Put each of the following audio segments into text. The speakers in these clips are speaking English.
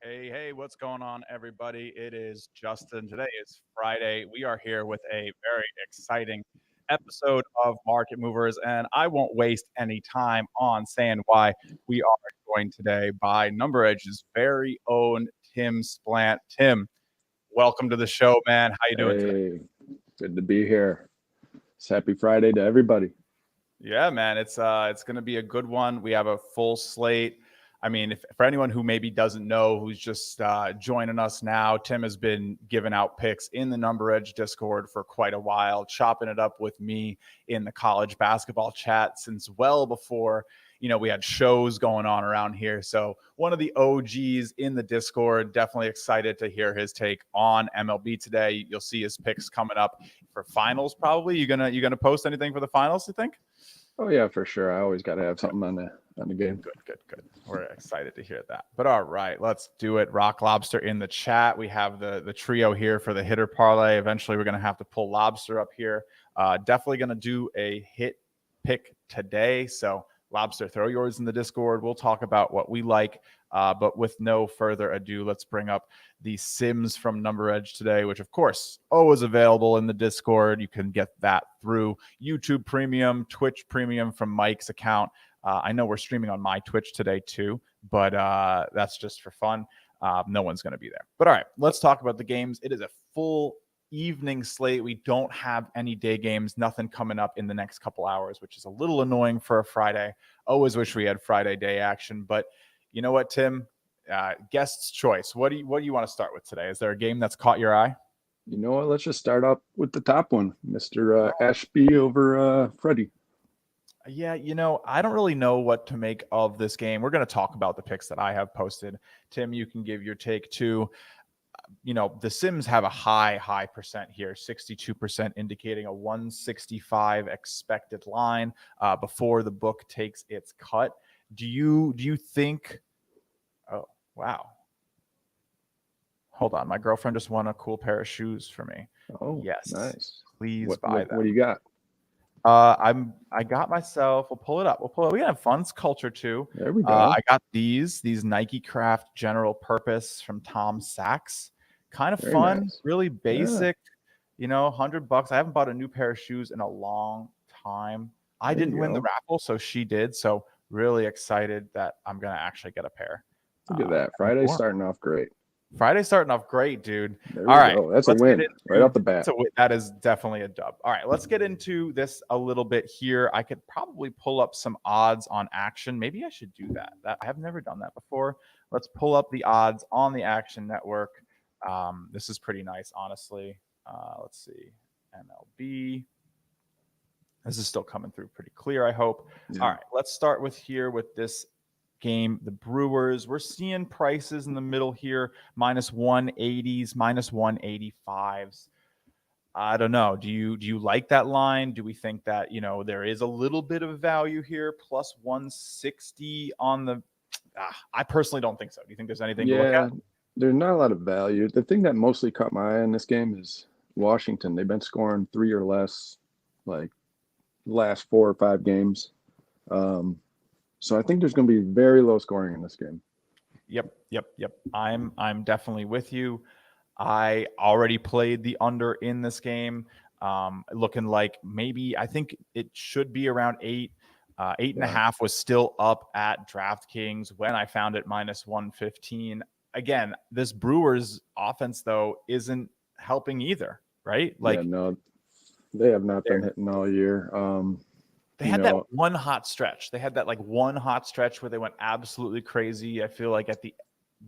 Hey, what's going on, everybody? It is Justin. Today is Friday. We are here with a very exciting episode of Market Movers, and I won't waste any time on saying why we are joined today by NumberEdge's very own Tim Splant. Tim, welcome to the show, man. How you doing today? Hey, good to be here. It's happy Friday to everybody. Yeah, man, it's going to be a good one. We have a full slate. I mean, if for anyone who maybe doesn't know, who's just joining us now, Tim has been giving out picks in the NumberEdge Discord for quite a while, chopping it up with me in the college basketball chat since well before we had shows going on around here. So one of the OGs in the Discord. Definitely excited to hear his take on MLB today. You'll see his picks coming up for finals. Probably you gonna post anything for the finals? You think? Oh yeah, for sure. I always got to have something on the game. Good. We're excited to hear that. But all right, let's do it. Rock Lobster in the chat. We have the trio here for the hitter parlay. Eventually, we're going to have to pull Lobster up here. Definitely going to do a hit pick today. So Lobster, throw yours in the Discord. We'll talk about what we like. But with no further ado, let's bring up the Sims from NumberEdge today, which of course always available in the Discord. You can get that through YouTube Premium, Twitch Premium from Mike's account. I know we're streaming on my Twitch today too, but that's just for fun. No one's going to be there. But all right, let's talk about the games. It is a full evening slate. We don't have any day games, nothing coming up in the next couple hours, which is a little annoying for a Friday. Always wish we had Friday day action, but you know what, Tim? Guest's choice. What do you want to start with today? Is there a game that's caught your eye? You know what? Let's just start up with the top one, Mr. Ashby over Freddie. Yeah, I don't really know what to make of this game. We're going to talk about the picks that I have posted. Tim, you can give your take too. The Sims have a high percent here, 62%, indicating a 165 expected line before the book takes its cut. Do you think? Oh, wow. Hold on. My girlfriend just won a cool pair of shoes for me. Oh, yes. nice. Please buy them. What do you got? I got myself. We'll pull it up. We have fun culture too. There we go. I got these Nike Craft General Purpose from Tom Sachs. Kind of Very fun, nice. really basic. $100. I haven't bought a new pair of shoes in a long time. I didn't win the raffle, so she did. So really excited that I'm gonna actually get a pair. Look at that. Friday's starting off great. Friday's starting off great, dude. There we go. That's a win right off the bat. That is definitely a dub. All right, let's get into this a little bit here. I could probably pull up some odds on Action. Maybe I should do that. I have never done that before. Let's pull up the odds on the Action Network. This is pretty nice, honestly. Let's see. MLB. This is still coming through pretty clear, I hope. Yeah. All right, let's start with this game, the Brewers. We're seeing prices in the middle here, minus 180s, minus 185s. I don't know. Do you like that line? Do we think that, there is a little bit of value here, plus 160 on the I personally don't think so. Do you think there's anything to look at? There's not a lot of value. The thing that mostly caught my eye in this game is Washington. They've been scoring 3 or less like last 4 or 5 games. So I think there's going to be very low scoring in this game. Yep. I'm definitely with you. I already played the under in this game. Looking like I think it should be around 8. 8.5 was still up at DraftKings when I found it minus 115. Again, this Brewers offense though isn't helping either, right? No, they have not been hitting all year. They had that one hot stretch. They had that one hot stretch where they went absolutely crazy. I feel like at the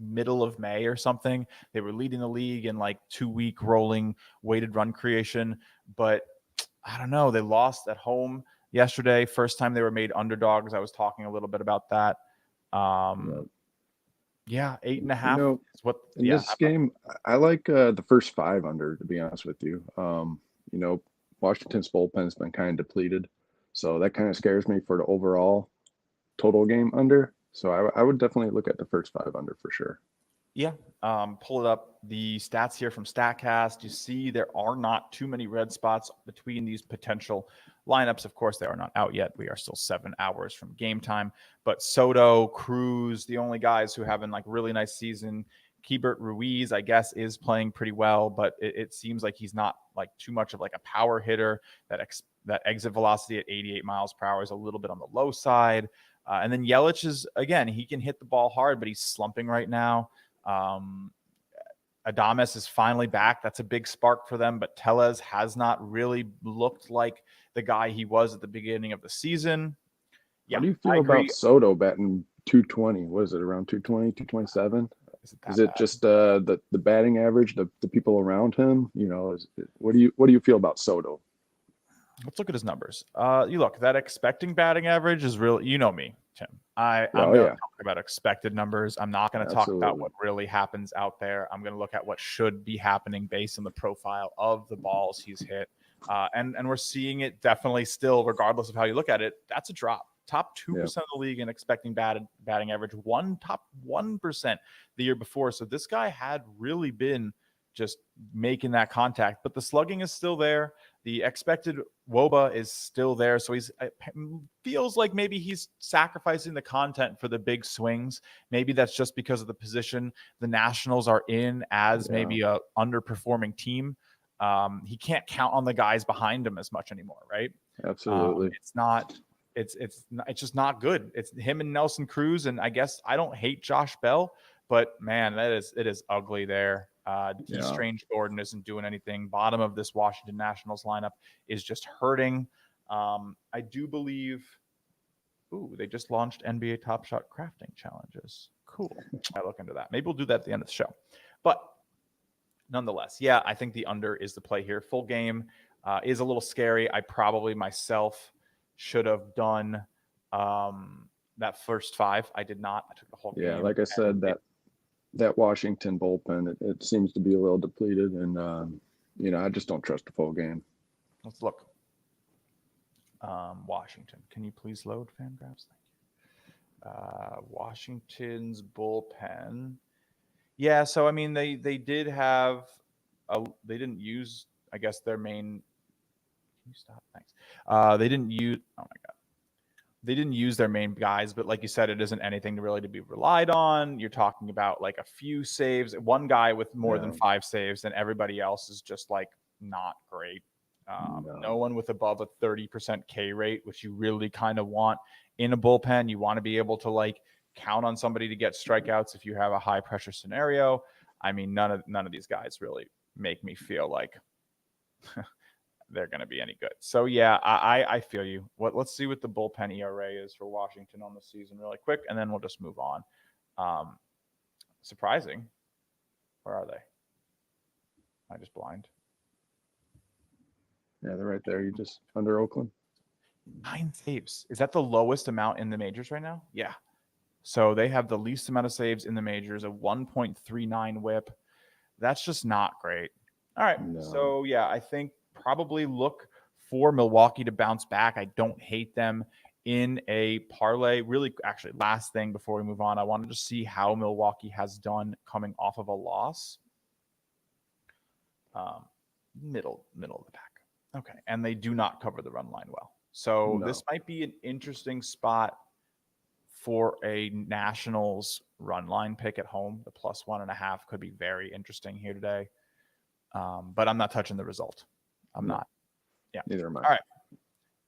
middle of May or something, they were leading the league in 2-week rolling weighted run creation. But I don't know. They lost at home yesterday. First time they were made underdogs. I was talking a little bit about that. 8.5 is what. In this game, I like the first 5 under, to be honest with you. Washington's bullpen's been kind of depleted. So that kind of scares me for the overall total game under. So I would definitely look at the first 5 under for sure. Yeah. Pull it up. The stats here from StatCast. You see there are not too many red spots between these potential lineups. Of course, they are not out yet. We are still 7 hours from game time. But Soto, Cruz, the only guys who have really nice season. Keibert Ruiz, I guess, is playing pretty well, but it seems like he's not like too much of like a power hitter. That exit velocity at 88 miles per hour is a little bit on the low side. And then Yelich is, again, he can hit the ball hard, but he's slumping right now. Adames is finally back. That's a big spark for them, but Tellez has not really looked like the guy he was at the beginning of the season. How do you feel about Soto batting 220? What is it, around 220, 227? Is it just the batting average, the people around him? What do you feel about Soto? Let's look at his numbers. You look, that expecting batting average is real. You know me, Tim. I'm going to talk about expected numbers. I'm not going to talk about what really happens out there. I'm going to look at what should be happening based on the profile of the balls he's hit. And we're seeing it definitely still, regardless of how you look at it. That's a drop. Top 2% of the league in expecting batting average, top 1% the year before. So this guy had really been just making that contact, but the slugging is still there. The expected WOBA is still there. So it feels like maybe he's sacrificing the content for the big swings. Maybe that's just because of the position the Nationals are in as maybe a underperforming team. He can't count on the guys behind him as much anymore, right? Absolutely. It's just not good. It's him and Nelson Cruz, and I guess I don't hate Josh Bell, but man, it is ugly there. Strange Gordon isn't doing anything. Bottom of this Washington Nationals lineup is just hurting. I do believe. They just launched NBA Top Shot crafting challenges. Cool. I look into that. Maybe we'll do that at the end of the show. But nonetheless, I think the under is the play here. Full game is a little scary. I probably myself should have done that first 5. I did not. I took the whole game. Yeah, like I said, that Washington bullpen, it seems to be a little depleted, and I just don't trust the full game. Let's look. Washington, can you please load Fangraphs? Thank you. Washington's bullpen. Yeah, so I mean they did have they didn't use, I guess, their main. Can you stop? Thanks. They didn't use. Oh my god. They didn't use their main guys, but like you said, it isn't anything to be relied on. You're talking about like a few saves, one guy with more than 5 saves, and everybody else is just like not great. No one with above a 30% K rate, which you really kind of want in a bullpen. You want to be able to like count on somebody to get strikeouts if you have a high pressure scenario. I mean, none of these guys really make me feel like they're going to be any good. So I feel you. Let's see what the bullpen ERA is for Washington on the season really quick, and then we'll just move on. Surprising. Where are they? Am I just blind? Yeah, they're right there. You just under Oakland. 9 saves. Is that the lowest amount in the majors right now? Yeah. So they have the least amount of saves in the majors, a 1.39 whip. That's just not great. All right. No. So I think probably look for Milwaukee to bounce back. I don't hate them in a parlay. Really, actually, last thing before we move on, I wanted to see how Milwaukee has done coming off of a loss. Middle of the pack. Okay. And they do not cover the run line well. So this might be an interesting spot for a Nationals run line pick at home. The +1.5 could be very interesting here today. But I'm not touching the result. I'm not. Yeah. Neither am I. All right.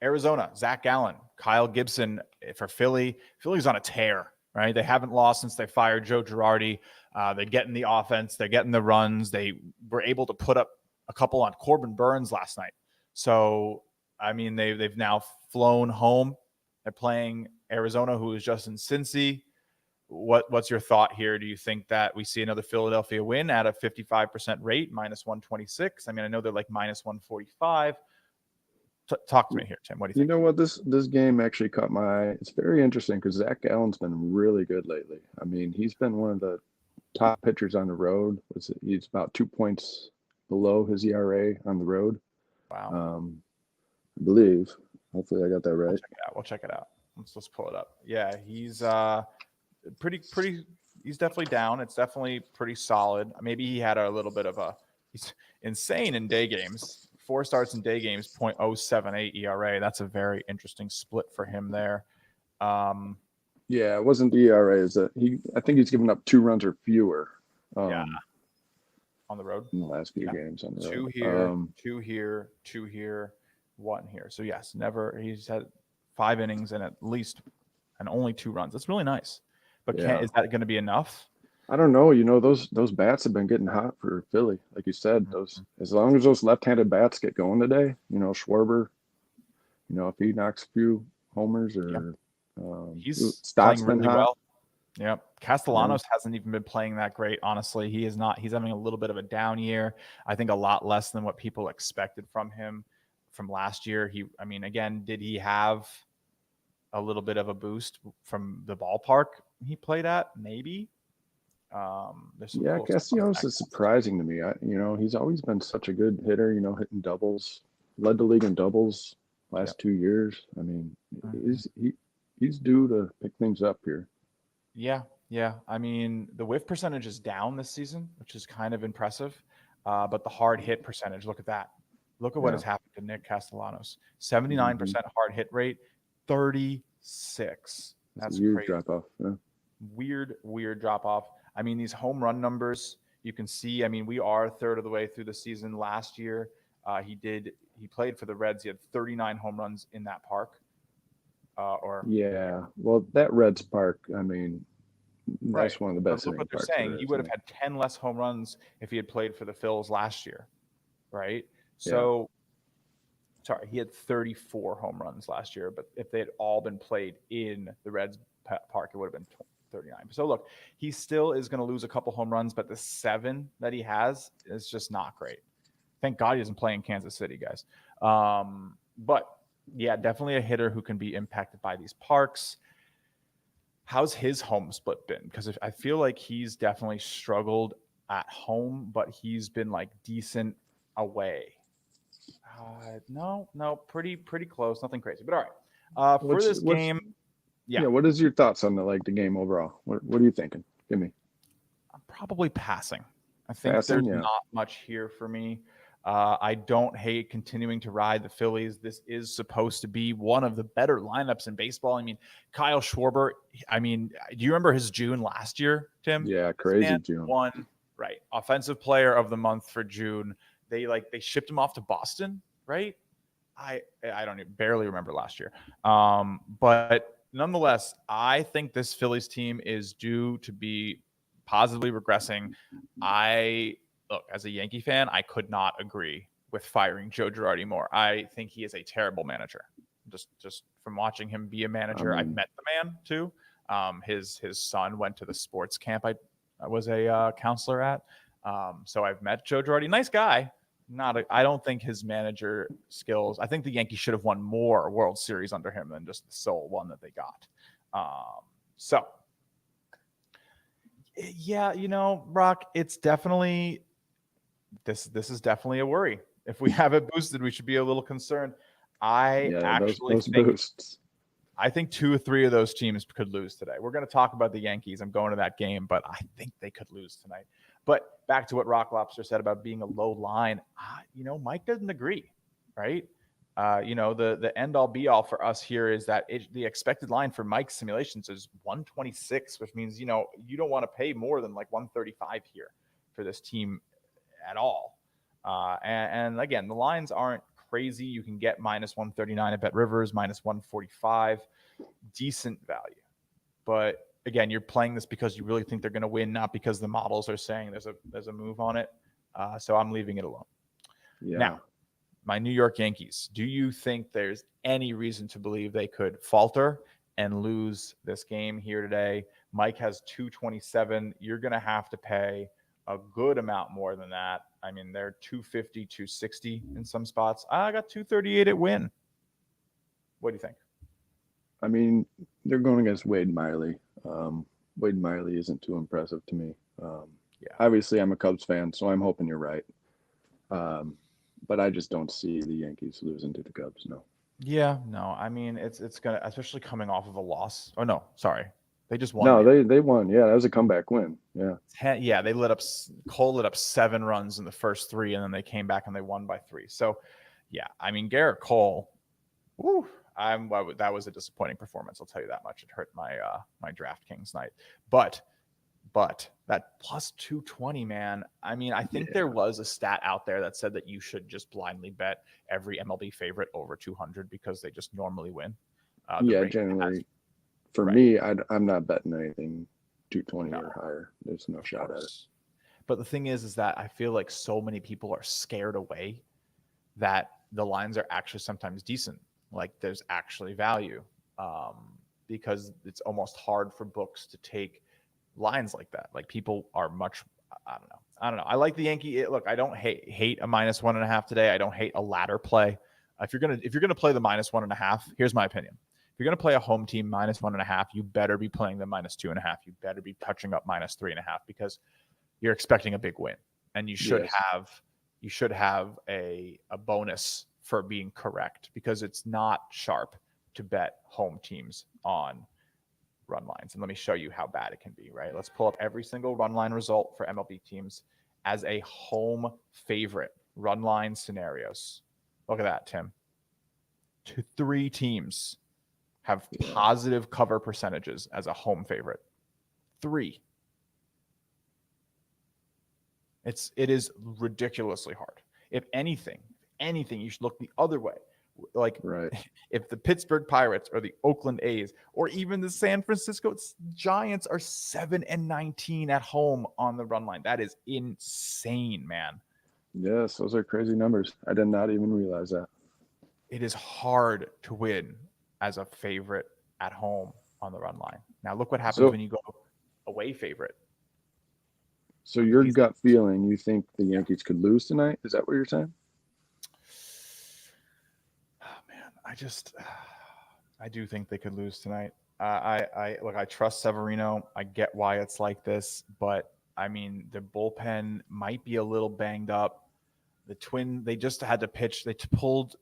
Arizona, Zach Gallen, Kyle Gibson for Philly. Philly's on a tear, right? They haven't lost since they fired Joe Girardi. They're getting the offense. They're getting the runs. They were able to put up a couple on Corbin Burns last night. So, I mean, they've now flown home. They're playing Arizona, who is just in Cincy. What's your thought here? Do you think that we see another Philadelphia win at a 55% rate, -126? I mean, I know they're like -145. Talk to me here, Tim. What do you think? You know what? This game actually caught my eye. It's very interesting because Zach Gallen's been really good lately. I mean, he's been one of the top pitchers on the road. He's about 2 points below his ERA on the road. Wow. I believe. Hopefully I got that right. We'll check it out. Let's pull it up. Yeah, he's pretty he's definitely down. It's definitely pretty solid. Maybe he had a little bit of he's insane in day games. 4 starts in day games, .078 ERA. That's a very interesting split for him there. Yeah, it wasn't the ERA. I think he's given up 2 runs or fewer Yeah, on the road. In the last few games on the road. Two here, two here, two here, one here. So yes, never. He's had 5 innings and only 2 runs. That's really nice. But is that going to be enough? I don't know. You know, those bats have been getting hot for Philly. Like you said, as long as those left-handed bats get going today, you know, Schwarber, you know, if he knocks a few homers or he's Stott's playing been really hot. well. Yep. Castellanos hasn't even been playing that great. Honestly, he is not. He's having a little bit of a down year. I think a lot less than what people expected from him from last year. Again, did he have a little bit of a boost from the ballpark he played at? Maybe. Castellanos is surprising to me. You know, he's always been such a good hitter, you know, hitting doubles, led the league in doubles last 2 years. I mean, he's due to pick things up here. Yeah. I mean, the whiff percentage is down this season, which is kind of impressive. But the hard hit percentage, look at that. Look at what has happened to Nick Castellanos. 79% hard hit rate, 36. That's a weird crazy. drop off. Yeah. Weird drop off. I mean, these home run numbers, you can see, I mean, we are a third of the way through the season. Last year, he played for the Reds. He had 39 home runs in that park. Well, that Reds park, I mean, that's one of the best. Look what they're saying. He would have had 10 less home runs if he had played for the Phils last year, right? So, sorry, he had 34 home runs last year, but if they had all been played in the Reds park, it would have been 39. So look, he still is going to lose a couple home runs, but the 7 that he has is just not great. Thank God he doesn't play in Kansas City, guys. But yeah, definitely a hitter who can be impacted by these parks. How's his home split been? Because I feel like he's definitely struggled at home, but he's been like decent away. No, pretty close. Nothing crazy, but all right. For this game, what is your thoughts on the game overall? What are you thinking? Give me. I'm probably passing. I think there's not much here for me. I don't hate continuing to ride the Phillies. This is supposed to be one of the better lineups in baseball. I mean, Kyle Schwarber, do you remember his June last year, Tim? Yeah, crazy June. Won, right. Offensive player of the month for June. They shipped him off to Boston, right? I don't even barely remember last year. But nonetheless, I think this Phillies team is due to be positively regressing. Look, as a Yankee fan, I could not agree with firing Joe Girardi more. I think he is a terrible manager. Just from watching him be a manager, I've met the man too. His son went to the sports camp I was a counselor at. So I've met Joe Girardi. Nice guy. I don't think his manager skills. I think the Yankees should have won more World Series under him than just the sole one that they got. So yeah, Brock, it's definitely. This is definitely a worry. If we have it boosted, we should be a little concerned. I think 2 or 3 of those teams could lose today. We're going to talk about the Yankees. I'm going to that game, but I think they could lose tonight. But back to what Rock Lobster said about being a low line. Mike doesn't agree, right? The end all be all for us here is that the expected line for Mike's simulations is 126, which means, you don't want to pay more than like 135 here for this team at all. And again, the lines aren't crazy. You can get minus 139 at Bet Rivers, minus 145, decent value. But again, you're playing this because you really think they're going to win, not because the models are saying there's a move on it. So I'm leaving it alone. Yeah. Now, my New York Yankees, do you think there's any reason to believe they could falter and lose this game here today? Mike has 227. You're going to have to pay a good amount more than that. I mean, they're 250, 260 in some spots. I got 238 at win. What do you think? I mean, they're going against Wade Miley. Wade Miley isn't too impressive to me. Obviously, I'm a Cubs fan, so I'm hoping you're right. But I just don't see the Yankees losing to the Cubs. No. Yeah, no. I mean, it's gonna, especially coming off of a loss. Oh no, sorry. They just won. No, they won. Yeah, that was a comeback win. Yeah. They Cole lit up 7 runs in the first 3, and then they came back and they won by 3. So, yeah, I mean, Garrett Cole, that was a disappointing performance. I'll tell you that much. It hurt my DraftKings night. But But that plus 220, man. I mean, I think there was a stat out there that said that you should just blindly bet every MLB favorite over 200 because they just normally win. Generally, for me, I'm not betting anything 220 or higher. There's no shot at it. But the thing is that I feel like so many people are scared away that the lines are actually sometimes decent. Like there's actually value because it's almost hard for books to take lines like that. Like people are much, I don't know. I like the Yankee. Look, I don't hate a -1.5 today. I don't hate a ladder play. If you're gonna play the -1.5, here's my opinion. If you're gonna play a home team -1.5, you better be playing the -2.5. You better be touching up -3.5 because you're expecting a big win, and you should have a bonus for being correct because it's not sharp to bet home teams on run lines. And let me show you how bad it can be, right? Let's pull up every single run line result for MLB teams as a home favorite run line scenarios. Look at that, Tim. 3 teams have positive cover percentages as a home favorite. 3. It is ridiculously hard. If anything, you should look the other way. Like if the Pittsburgh Pirates or the Oakland A's or even the San Francisco Giants are 7-19 at home on the run line, that is insane, man. Yes, those are crazy numbers. I did not even realize that. It is hard to win as a favorite at home on the run line. Now look what happens when you go away favorite. So your gut feeling, you think the Yankees could lose tonight? Is that what you're saying? I do think they could lose tonight. I trust Severino. I get why it's like this, but I mean, the bullpen might be a little banged up. The Twins, they just had to pitch. They pulled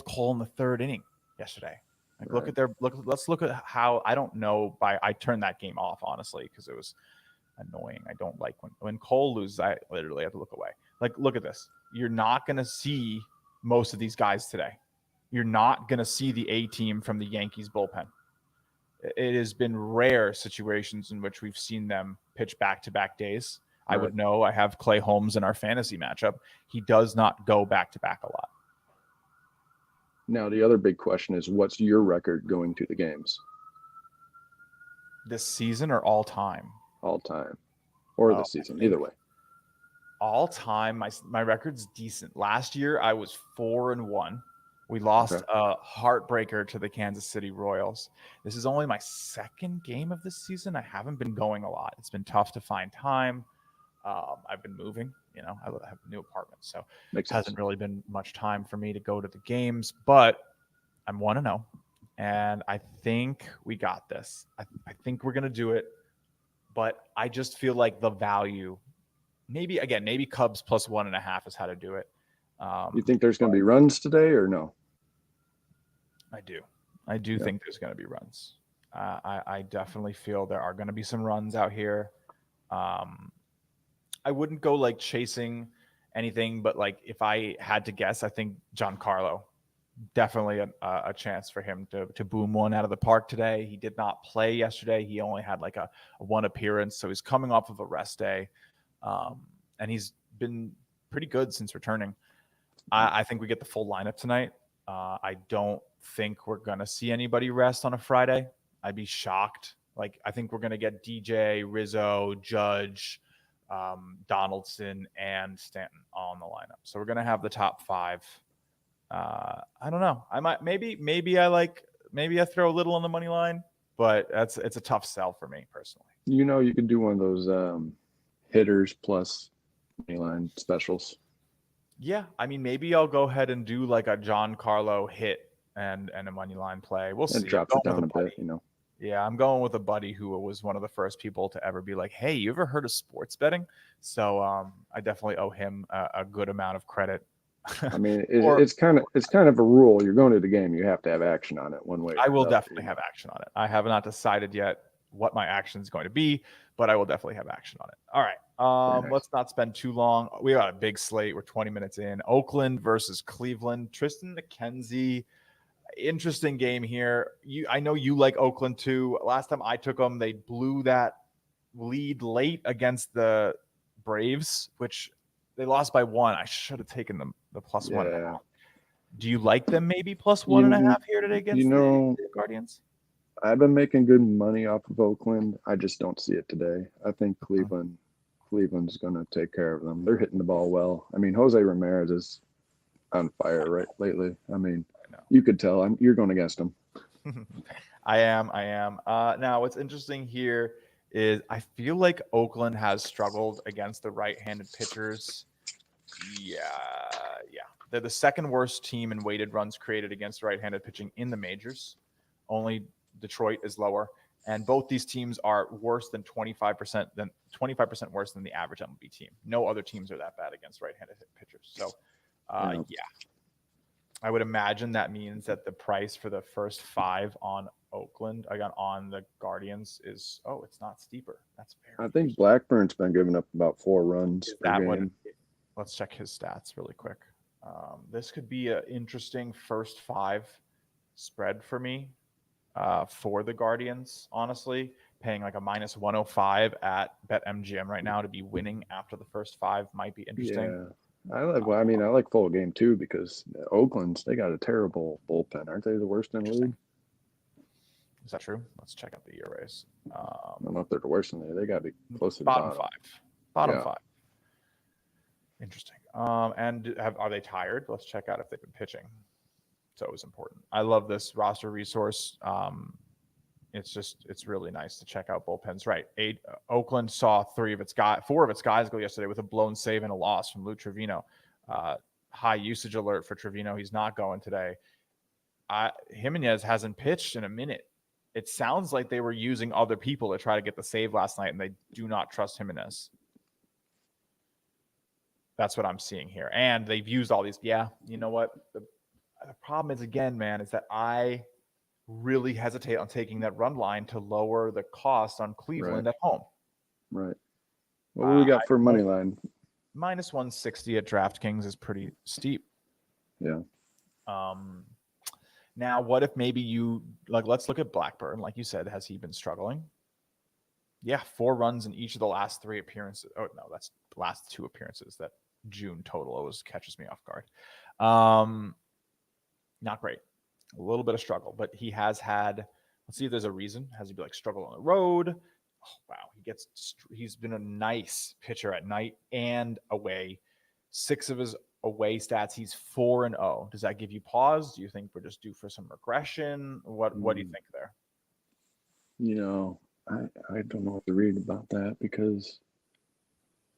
Cole in the 3rd inning yesterday. Like let's look at how, I don't know, I turned that game off honestly because it was annoying. I don't like when Cole loses, I literally have to look away. Like, look at this. You're not going to see most of these guys today. You're not going to see the A team from the Yankees bullpen. It has been rare situations in which we've seen them pitch back-to-back days. I would know. I have Clay Holmes in our fantasy matchup. He does not go back-to-back a lot. Now, the other big question is, what's your record going to the games? This season or all time? All time. Or the season, either way. All time, my record's decent. Last year, I was 4-1. We lost a heartbreaker to the Kansas City Royals. This is only my 2nd game of this season. I haven't been going a lot. It's been tough to find time. I've been moving. I have a new apartment, so it hasn't really been much time for me to go to the games. But I'm 1-0, and I think we got this. I think we're gonna do it. But I just feel like the value, maybe Cubs plus 1.5 is how to do it. You think there's going to be runs today or no? I do think there's going to be runs. I definitely feel there are going to be some runs out here. I wouldn't go like chasing anything, but like if I had to guess, I think Giancarlo, definitely a chance for him to boom one out of the park today. He did not play yesterday. He only had like a 1 appearance, so he's coming off of a rest day, and he's been pretty good since returning. I think we get the full lineup tonight. I don't think we're going to see anybody rest on a Friday. I'd be shocked. Like, I think we're going to get DJ, Rizzo, Judge, Donaldson, and Stanton all in the lineup. So we're going to have the top 5. I don't know. I might maybe I throw a little on the money line, but it's a tough sell for me personally. You could do one of those hitters plus money line specials. Yeah, I mean, maybe I'll go ahead and do like a Giancarlo hit and a money line play. We'll see. It drops it down a bit, Yeah, I'm going with a buddy who was one of the first people to ever be like, "Hey, you ever heard of sports betting?" So I definitely owe him a good amount of credit. I mean, it's kind of a rule. You're going to the game, you have to have action on it one way. I will definitely have action on it. I have not decided yet what my action is going to be, but I will definitely have action on it. All right. Nice. Let's not spend too long. We got a big slate. We're 20 minutes in. Oakland versus Cleveland. Tristan McKenzie. Interesting game here. I know you like Oakland too. Last time I took them, they blew that lead late against the Braves, which they lost by 1. I should have taken the plus 1.5. Do you like them maybe plus 1.5 here today against the Guardians? I've been making good money off of Oakland. I just don't see it today. I think Cleveland's going to take care of them. They're hitting the ball well. I mean, Jose Ramirez is on fire right lately. I mean, you could tell. You're going against him. I am. Now, what's interesting here is I feel like Oakland has struggled against the right-handed pitchers. Yeah. They're the second worst team in weighted runs created against right-handed pitching in the majors. Only Detroit is lower, and both these teams are worse than 25% worse than the average MLB team. No other teams are that bad against right-handed pitchers. So, yeah. I would imagine that means that the price for the first 5 on Oakland, again on the Guardians, is it's not steeper. That's fair. I think Blackburn's been giving up about 4 runs per game. Let's check his stats really quick. This could be an interesting first 5 spread for me for the Guardians. Honestly, paying like a minus 105 at BetMGM right now to be winning after the first 5 might be interesting. Yeah. I like full game too because Oakland's, they got a terrible bullpen. Aren't they the worst in the league? Is that true? Let's check out the ERAs. I don't know if they're the worst in there. They got to be close to the bottom 5. Bottom 5. Interesting. And are they tired? Let's check out if they've been pitching. It's always important. I love this roster resource. It's really nice to check out bullpens. Right. Oakland saw 4 of its guys go yesterday with a blown save and a loss from Lou Trevino. High usage alert for Trevino. He's not going today. Jimenez hasn't pitched in a minute. It sounds like they were using other people to try to get the save last night, and they do not trust Jimenez. That's what I'm seeing here. And they've used all these. Yeah, you know what? The problem is, again, man, is that I really hesitate on taking that run line to lower the cost on Cleveland at home. Right. What do we got for money line? Minus 160 at DraftKings is pretty steep. Yeah. Now, what if maybe let's look at Blackburn. Like you said, has he been struggling? Yeah, 4 runs in each of the last 3 appearances. Oh, no, that's the last 2 appearances. That June total always catches me off guard. Not great. A little bit of struggle, but he has had, let's see if there's a reason. Has he been struggle on the road? Oh, wow. He's been a nice pitcher at night and away. 6 of his away stats, he's 4-0. Does that give you pause? Do you think we're just due for some regression? What do you think there? I don't know what to read about that because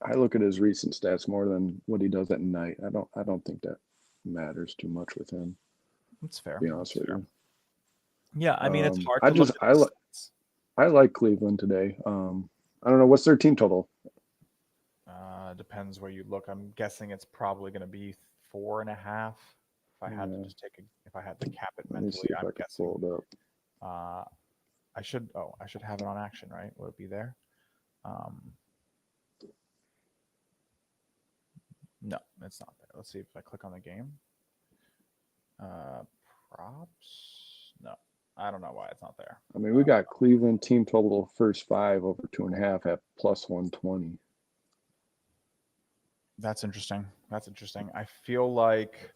I look at his recent stats more than what he does at night. I don't think that matters too much with him. That's fair. To be honest with you. Yeah, I mean, it's hard to look at stats. I like Cleveland today. I don't know, what's their team total? Depends where you look. I'm guessing it's probably going to be 4.5. If I had to just if I had to cap it mentally, I'm guessing. Pull it up. I should have it on action, right? Will it be there? No, it's not there. Let's see if I click on the game. Props? No, I don't know why it's not there. I mean, we got Cleveland team total first 5 over 2.5 at plus 120. That's interesting. I feel like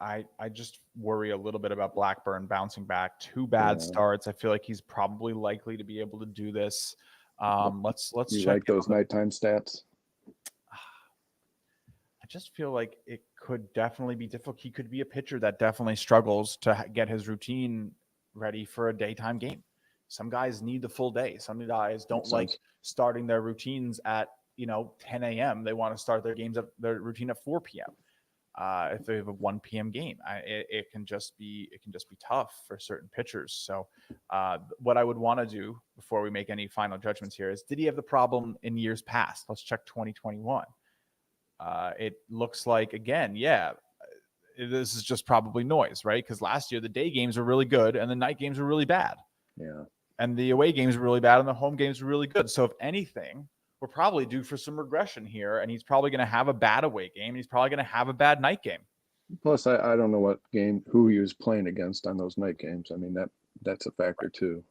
I just worry a little bit about Blackburn bouncing back. 2 bad starts. I feel like he's probably likely to be able to do this. Let's you check like those nighttime stats? I just feel like it could definitely be difficult. He could be a pitcher that definitely struggles to get his routine ready for a daytime game. Some guys need the full day. Some guys don't like starting their routines at 10 a.m. They want to start their routine at 4 p.m. If they have a 1 p.m. game, it can just be tough for certain pitchers. So what I would want to do before we make any final judgments here is, did he have the problem in years past? Let's check 2021. It looks like, again, this is just probably noise, right? Because last year the day games were really good and the night games were really bad. Yeah. And the away games were really bad and the home games were really good. So if anything, we're probably due for some regression here, and he's probably going to have a bad away game. And he's probably going to have a bad night game. Plus, I don't know who he was playing against on those night games. I mean, that's a factor too.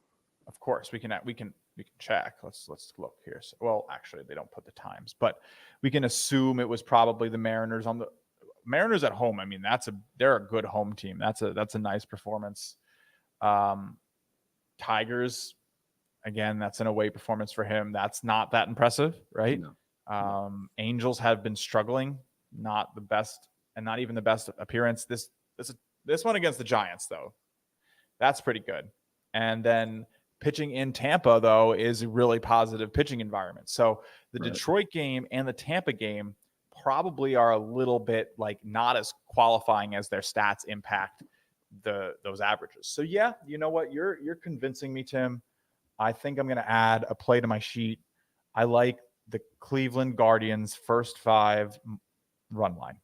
Of course, we can check. Let's look here. So, well, actually, they don't put the times, but we can assume it was probably the Mariners on the Mariners at home. I mean, they're a good home team. That's a nice performance. Tigers, again, that's an away performance for him. That's not that impressive, right? No. Angels have been struggling, not the best, and not even the best appearance. This one against the Giants, though, that's pretty good. And then pitching in Tampa, though, is a really positive pitching environment. So the Detroit game and the Tampa game probably are a little bit like not as qualifying as their stats impact those averages. So yeah, you know what? You're convincing me, Tim. I think I'm going to add a play to my sheet. I like the Cleveland Guardians first 5 run line.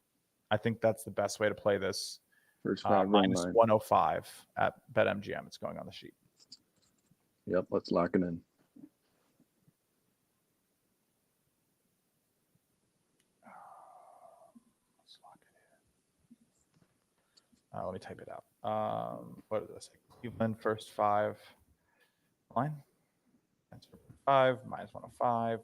I think that's the best way to play this. First 5 run minus line. 105 at BetMGM. It's going on the sheet. Yep, let's lock it in. Let me type it out. What did I say? Cleveland first 5 line. That's 5 minus 105.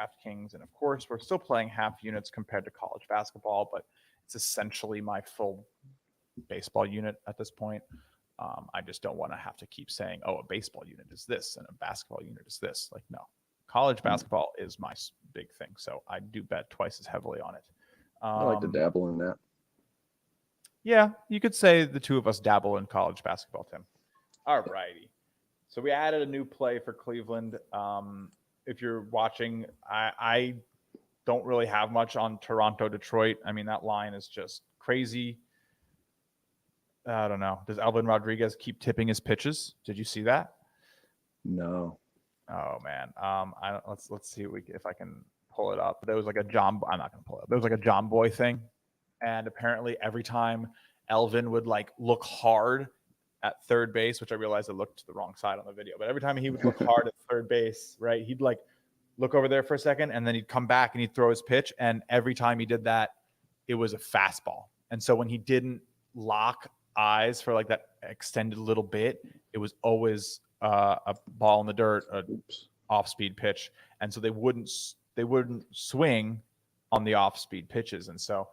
DraftKings, and of course, we're still playing half units compared to college basketball, but it's essentially my full baseball unit at this point. I just don't want to have to keep saying, "Oh, a baseball unit is this and a basketball unit is this." Like, no, college basketball is my big thing, so I do bet twice as heavily on it. I like to dabble in that. Yeah, you could say the two of us dabble in college basketball, Tim. All righty. So we added a new play for Cleveland. If you're watching, I don't really have much on Toronto, Detroit. I mean, that line is just crazy. I don't know. Does Alvin Rodriguez keep tipping his pitches? Did you see that? No. Oh man. Let's see if I can pull it up. There was like a John. I'm not gonna pull it up. There was like a John Boy thing, and apparently every time Elvin would like look hard at third base, which I realized I looked to the wrong side on the video, but every time he would look hard at third base, right, he'd like look over there for a second, and then he'd come back and he'd throw his pitch, and every time he did that, it was a fastball. And so when he didn't lock eyes for like that extended little bit, it was always a ball in the dirt, a off-speed pitch, and so they wouldn't swing on the off-speed pitches, and so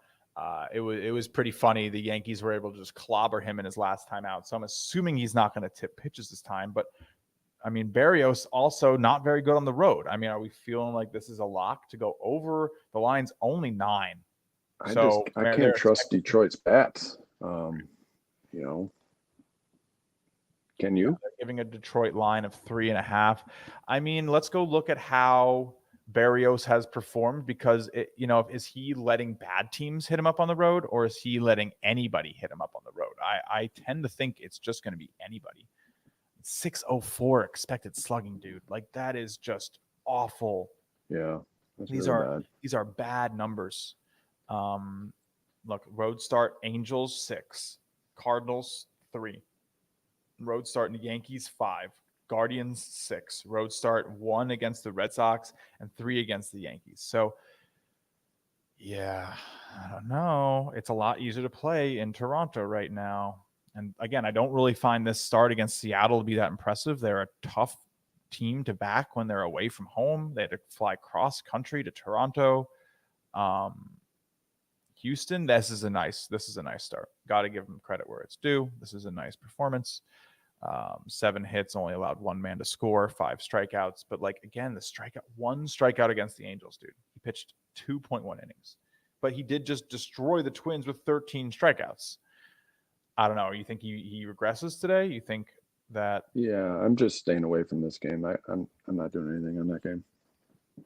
it was pretty funny. The Yankees were able to just clobber him in his last time out, so I'm assuming he's not going to tip pitches this time. But I mean, Berrios also not very good on the road. I mean, are we feeling like this is a lock to go over? The line's only 9. I can't trust Detroit's bats. You know, can you? They're giving a Detroit line of 3.5. I mean, let's go look at how Berrios has performed, because is he letting bad teams hit him up on the road, or is he letting anybody hit him up on the road? I tend to think it's just going to be anybody. 604 expected slugging, dude. Like, that is just awful. Yeah, these are bad numbers. Look, road start Angels 6, Cardinals 3, road start in the Yankees 5, Guardians 6, road start 1 against the Red Sox and 3 against the Yankees. So yeah, I don't know. It's a lot easier to play in Toronto right now. And again, I don't really find this start against Seattle to be that impressive. They're a tough team to back when they're away from home. They had to fly cross country to Toronto. Houston, this is a nice start. Got to give them credit where it's due. This is a nice performance. 7 hits, only allowed 1 man to score, 5 strikeouts. But like, again, one strikeout against the Angels, dude. He pitched 2.1 innings, but he did just destroy the Twins with 13 strikeouts. I don't know. You think he regresses today? You think that? Yeah, I'm just staying away from this game. I'm not doing anything on that game.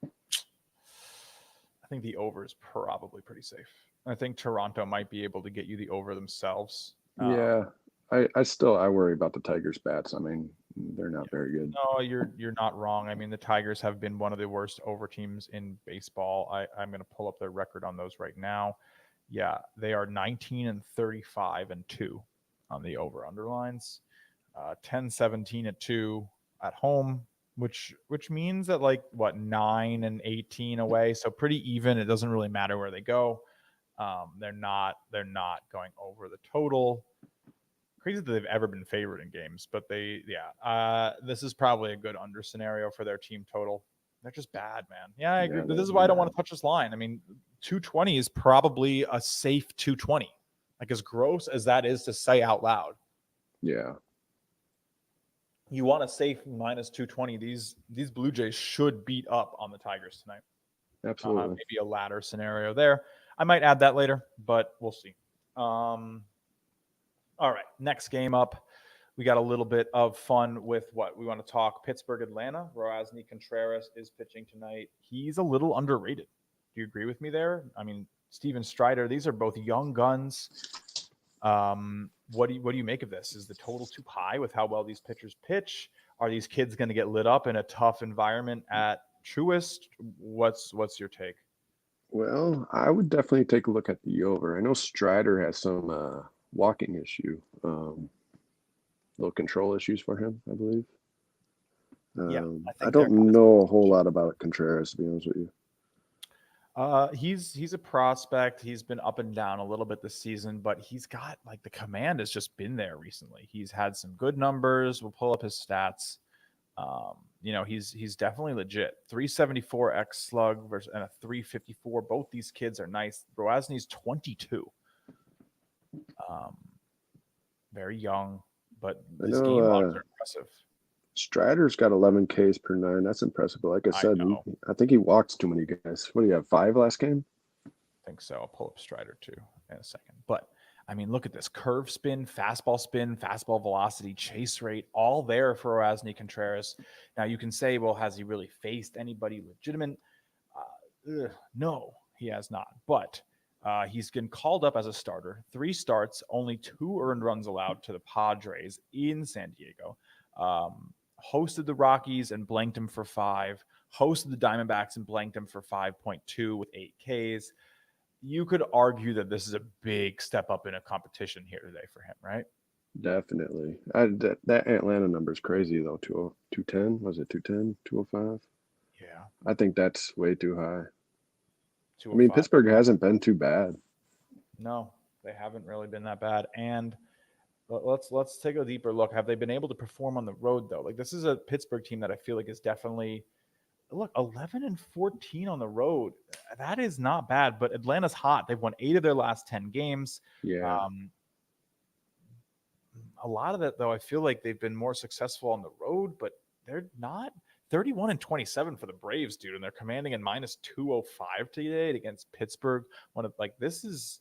I think the over is probably pretty safe. I think Toronto might be able to get you the over themselves. Yeah, I worry about the Tigers' bats. I mean, they're not very good. No, you're not wrong. I mean, the Tigers have been one of the worst over teams in baseball. I'm going to pull up their record on those right now. Yeah, they are 19-35-2 on the over underlines. 10-17-2 at home, which means that 9-18 away, so pretty even. It doesn't really matter where they go. They're not going over the total. crazy that they've ever been favored in games, but this is probably a good under scenario for their team total. They're just bad, man. Yeah, I agree. But this is why I don't want to touch this line. I mean, 220 is probably a safe 220. Like, as gross as that is to say out loud. Yeah. You want a safe minus 220. These Blue Jays should beat up on the Tigers tonight. Absolutely. Maybe a ladder scenario there. I might add that later, but we'll see. All right, next game up. We got a little bit of fun with what we want to talk. Pittsburgh, Atlanta. Roansy Contreras is pitching tonight. He's a little underrated. Do you agree with me there? I mean, Steven Strider, these are both young guns. What do you make of this? Is the total too high with how well these pitchers pitch? Are these kids going to get lit up in a tough environment at Truist? What's your take? Well, I would definitely take a look at the over. I know Strider has some walking issue, little control issues for him, I believe. I don't know a whole lot about Contreras, to be honest with you. He's a prospect. He's been up and down a little bit this season, but he's got, like, the command has just been there recently. He's had some good numbers. We'll pull up his stats. He's definitely legit. 374 X slug versus and a 354. Both these kids are nice. Roansny's 22. Very young, but his game logs are impressive. Strider's got 11 Ks per 9. That's impressive. But like I said, I think he walked too many guys. What do you have, 5 last game? I think so. I'll pull up Strider too in a second. But I mean, look at this curve spin, fastball velocity, chase rate, all there for Roansy Contreras. Now you can say, well, has he really faced anybody legitimate? No, he has not. But he's been called up as a starter. 3 starts, only 2 earned runs allowed to the Padres in San Diego. Hosted the Rockies and blanked him for 5. Hosted the Diamondbacks and blanked him for 5.2 with 8 Ks. You could argue that this is a big step up in a competition here today for him, right? Definitely. That Atlanta number is crazy, though. 210? Was it 210? 205? Yeah. I think that's way too high. I mean, Pittsburgh hasn't been too bad. No, they haven't really been that bad. And let's take a deeper look. Have they been able to perform on the road, though? Like, this is a Pittsburgh team that I feel like is definitely – look, 11-14 on the road. That is not bad, but Atlanta's hot. They've won 8 of their last 10 games. Yeah. A lot of that, though, I feel like they've been more successful on the road, but they're not. 31-27 for the Braves, dude, and they're commanding in -205 today against Pittsburgh. This is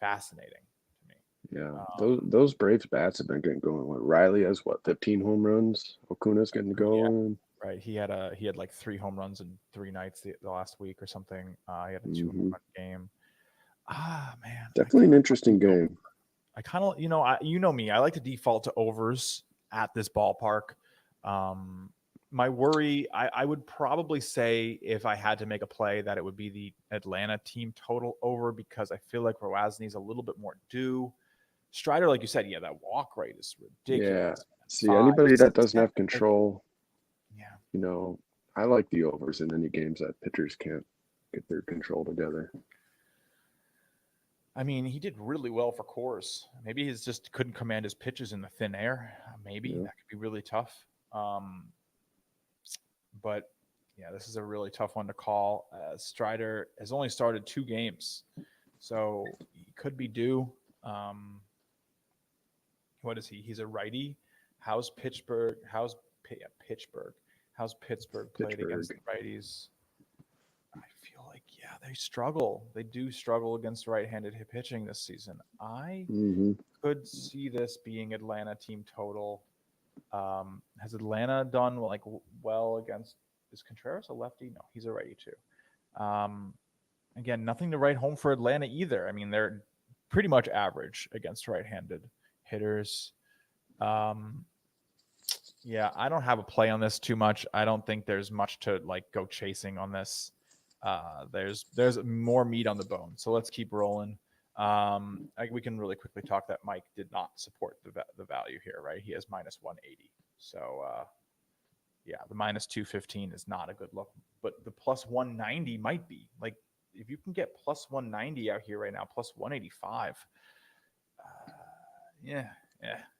fascinating to me. Yeah, those Braves bats have been getting going. Riley has 15 home runs. Ocuna's getting going. Yeah, right. He had like 3 home runs in 3 nights the last week or something. He had a 2 home run game. Man, definitely an interesting game. I kind of, you know me. I like to default to overs at this ballpark. My worry, I would probably say if I had to make a play that it would be the Atlanta team total over, because I feel like Roansny's a little bit more due. Strider, like you said, that walk rate is ridiculous. Yeah. See, anybody that doesn't have control, I like the overs in any games that pitchers can't get their control together. I mean, he did really well for Coors. Maybe he just couldn't command his pitches in the thin air. Maybe that could be really tough. But yeah, this is a really tough one to call. Strider has only started 2 games, so he could be due. What is he? He's a righty. How's Pittsburgh played against the righties? I feel like, they struggle. They do struggle against right-handed pitching this season. I could see this being Atlanta team total. Has Atlanta done well against? Is Contreras a lefty? No, he's a righty too. Again, nothing to write home for Atlanta either. I mean, they're pretty much average against right-handed hitters. I don't have a play on this too much. I don't think there's much to go chasing on this. There's more meat on the bone. So let's keep rolling. We can really quickly talk that Mike did not support the value here, right? He has -180. So the -215 is not a good look, but the +190 might be. Like, if you can get +190 out here right now, +185.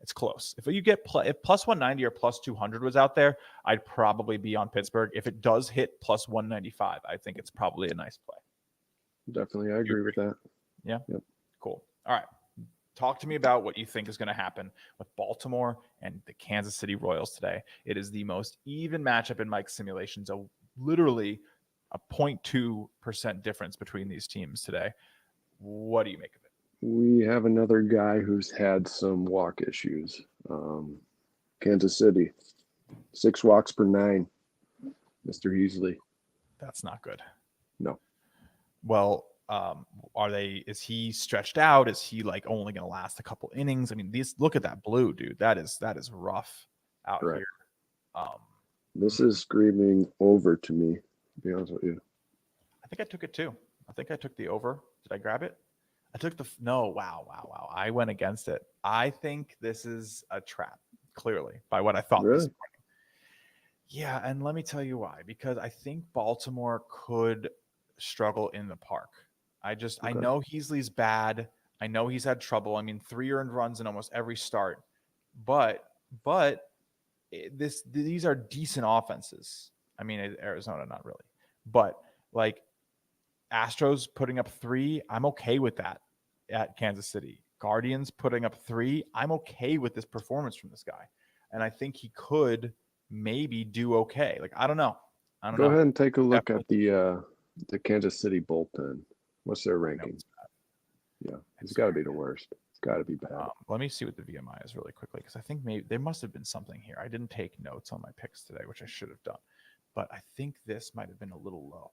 it's close. If you get if plus 190 or plus 200 was out there, I'd probably be on Pittsburgh. If it does hit plus 195, I think it's probably a nice play. Definitely, I agree with that. Yeah. Yep. Cool. All right. Talk to me about what you think is going to happen with Baltimore and the Kansas City Royals today. It is the most even matchup in Mike's simulations, literally a 0.2% difference between these teams today. What do you make of it? We have another guy who's had some walk issues. Kansas City, 6 walks per 9. Mr. Heasley. That's not good. No. Well, is he stretched out? Is he like only going to last a couple innings? I mean, look at that blue, dude. That is rough out Correct. here. This is screaming over to me, to be honest with you. I think I took it too. I think I took the over. Did I grab it? I took no. Wow. I went against it. I think this is a trap, clearly, by what I thought this morning. Yeah, and let me tell you why. Because I think Baltimore could struggle in the park. I know Heasley's bad. I know he's had trouble. I mean, 3 earned runs in almost every start. But these are decent offenses. I mean, Arizona, not really. But like Astros putting up 3, I'm okay with that at Kansas City. Guardians putting up 3, I'm okay with this performance from this guy. And I think he could maybe do okay. Like, I don't know. Go ahead and take a look at the Kansas City bullpen. What's their ranking? Yeah, it's got to be the worst. It's got to be bad. Let me see what the VMI is really quickly, because I think maybe there must have been something here. I didn't take notes on my picks today, which I should have done. But I think this might have been a little low,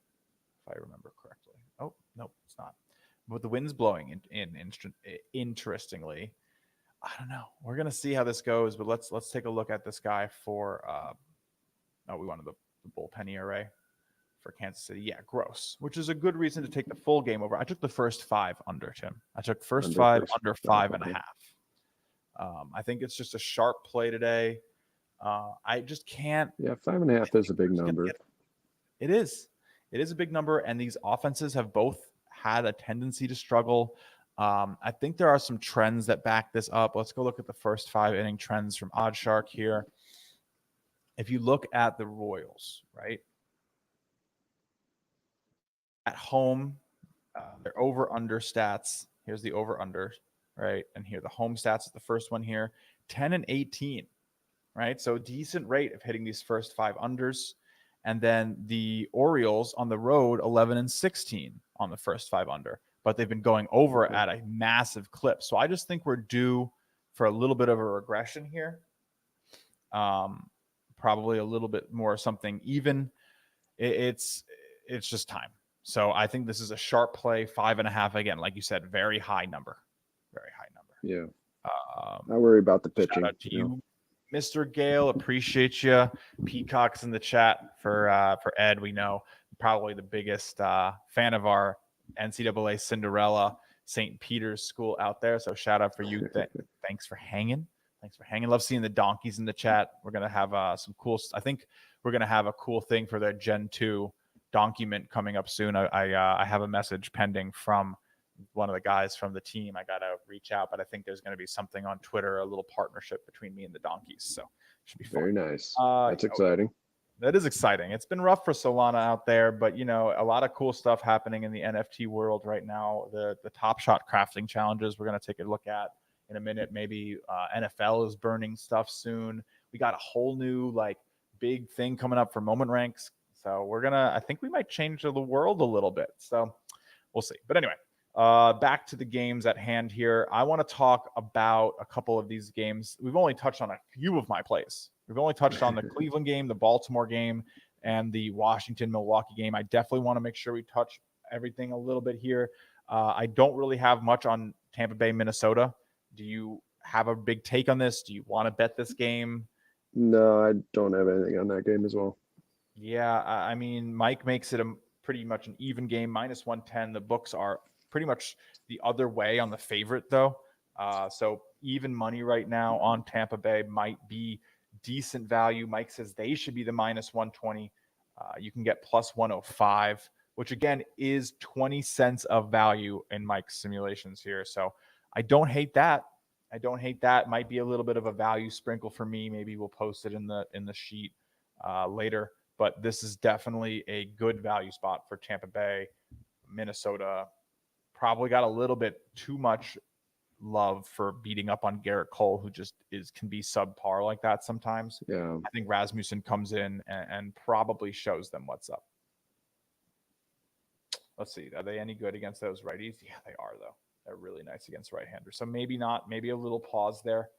if I remember correctly. Oh, no, it's not. But the wind's blowing interestingly. I don't know. We're going to see how this goes, but let's take a look at this guy for we wanted the bullpen ERA for Kansas City. Yeah, gross, which is a good reason to take the full game over. I took the first 5 under, Tim. I took first 5 under 5.5. I think it's just a sharp play today. I just can't. Yeah, 5.5 is a big number. It is. It is a big number, and these offenses have both had a tendency to struggle. I think there are some trends that back this up. Let's go look at the first 5 inning trends from OddsShark here. If you look at the Royals, right, at home, their over-under stats. Here's the over-under, right? And here the home stats is the first one here, 10 and 18, right? So decent rate of hitting these first 5 unders. And then the Orioles on the road, 11 and 16 on the first 5 under. But they've been going over at a massive clip. So I just think we're due for a little bit of a regression here. Probably a little bit more something even. It's just time. So I think this is a sharp play, 5.5. Again, like you said, very high number. Very high number. Yeah. I worry about the pitching. Shout out to you, Mr. Gale. Appreciate you. Peacock's in the chat for Ed. We know probably the biggest fan of our NCAA Cinderella St. Peter's school out there. So shout out for you. Thanks for hanging. Love seeing the donkeys in the chat. We're going to have some cool. I think we're going to have a cool thing for their Gen 2 donkey mint coming up soon. I have a message pending from one of the guys from the team. I got to reach out, but I think there's going to be something on Twitter, a little partnership between me and the donkeys. So it should be fun. Very nice. That's exciting. That is exciting. It's been rough for Solana out there, but a lot of cool stuff happening in the NFT world right now. The Top Shot crafting challenges we're going to take a look at in a minute. Maybe NFL is burning stuff soon. We got a whole new big thing coming up for moment ranks. So I think we might change the world a little bit. So we'll see. But anyway, back to the games at hand here. I want to talk about a couple of these games. We've only touched on a few of my plays. We've only touched on the Cleveland game, the Baltimore game, and the Washington-Milwaukee game. I definitely want to make sure we touch everything a little bit here. I don't really have much on Tampa Bay, Minnesota. Do you have a big take on this? Do you want to bet this game? No, I don't have anything on that game as well. Yeah, I mean, Mike makes it pretty much an even game, -110. The books are pretty much the other way on the favorite, though. So even money right now on Tampa Bay might be decent value. Mike says they should be the -120. You can get +105, which again is 20 cents of value in Mike's simulations here. So I don't hate that. I don't hate that. Might be a little bit of a value sprinkle for me. Maybe we'll post it in the sheet later. But this is definitely a good value spot for Tampa Bay. Minnesota probably got a little bit too much love for beating up on Garrett Cole, who just can be subpar like that sometimes. Yeah. I think Rasmussen comes in and probably shows them what's up. Let's see. Are they any good against those righties? Yeah, they are, though. They're really nice against right-handers. So maybe not. Maybe a little pause there.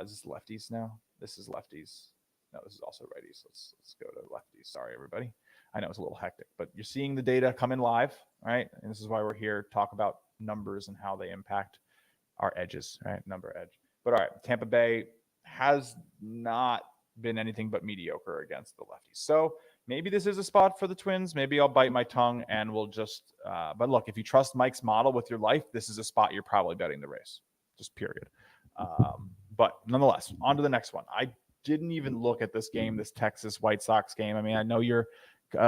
Is this lefties now? This is lefties. No, this is also righties. Let's go to lefties. Sorry, everybody. I know it's a little hectic, but you're seeing the data come in live, right? And this is why we're here to talk about numbers and how they impact our edges, right? NumberEdge. But all right, Tampa Bay has not been anything but mediocre against the lefties. So maybe this is a spot for the Twins. Maybe I'll bite my tongue and we'll just but look, if you trust Mike's model with your life, this is a spot you're probably betting the race. Just period. But nonetheless, on to the next one. I didn't even look at this game, this Texas White Sox game. I mean, I know you're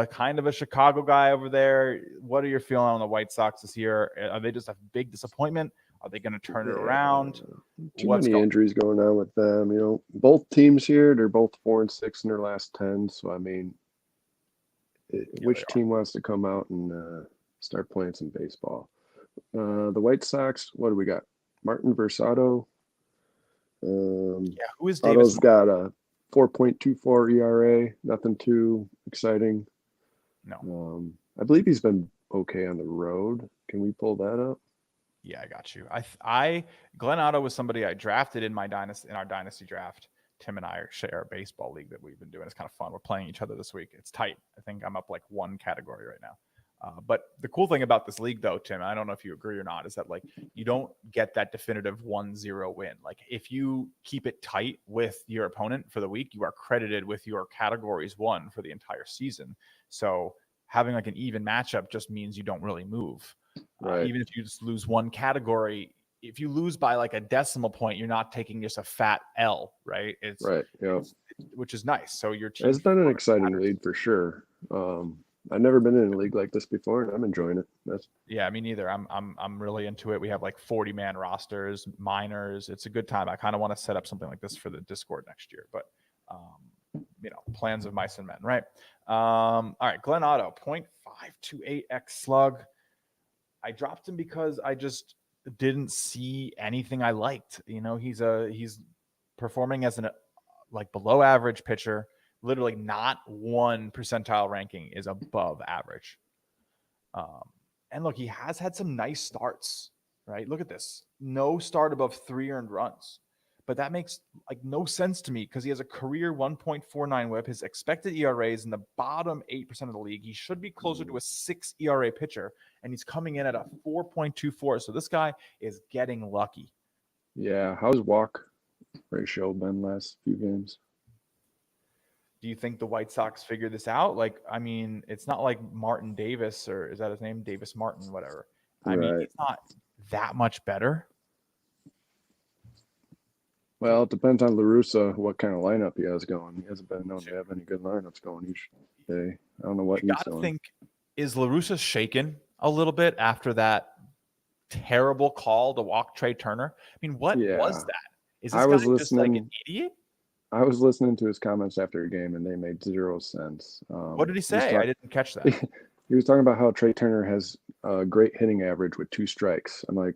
kind of a Chicago guy over there. What are your feelings on the White Sox this year? Are they just a big disappointment? Are they going to turn it around? Too many injuries going on with them. You know, both teams here, they're both 4-6 in their last 10. So, I mean, which team wants to come out and start playing some baseball? The White Sox, what do we got? Martin Versado. Who is Davis? Otto's got a 4.24 ERA. Nothing too exciting. No. I believe he's been okay on the road. Can we pull that up? Yeah, I got you. Glenn Otto was somebody I drafted in our dynasty draft. Tim and I share a baseball league that we've been doing. It's kind of fun. We're playing each other this week. It's tight. I think I'm up like one category right now. But the cool thing about this league, though, Tim, I don't know if you agree or not, is that like you don't get that definitive 1-0 win. Like if you keep it tight with your opponent for the week, you are credited with your categories won for the entire season. So having like an even matchup just means you don't really move. Right. Even if you just lose one category, if you lose by like a decimal point, you're not taking just a fat L, right? It's right. Yeah. Which is nice. So your team. It's been an exciting league for sure. I've never been in a league like this before, and I'm enjoying it. Yeah, me neither. I'm really into it. We have like 40-man rosters, minors. It's a good time. I kind of want to set up something like this for the Discord next year, but plans of mice and men, right? All right, Glenn Otto, 0.528x slug. I dropped him because I just didn't see anything I liked. You know, he's performing as an like below average pitcher. Literally not one percentile ranking is above average. And look, he has had some nice starts, right? Look at this. No start above 3 earned runs. But that makes like no sense to me because he has a career 1.49 whip. His expected ERA is in the bottom 8% of the league. He should be closer to a 6 ERA pitcher, and he's coming in at a 4.24. So this guy is getting lucky. Yeah. How's walk ratio been last few games? Do you think the White Sox figure this out? Like, I mean, it's not like Martin Davis, or is that his name? Davis Martin, whatever. I mean, it's not that much better. Well, it depends on La Russa, what kind of lineup he has going. He hasn't been known to have any good lineups going each day. I don't know what he's doing. I think, is La Russa shaken a little bit after that terrible call to walk Trey Turner? I mean, what was that? Is this guy just like an idiot? I was listening to his comments after a game, and they made zero sense. What did he say? I didn't catch that. He was talking about how Trey Turner has a great hitting average with 2 strikes. I'm like,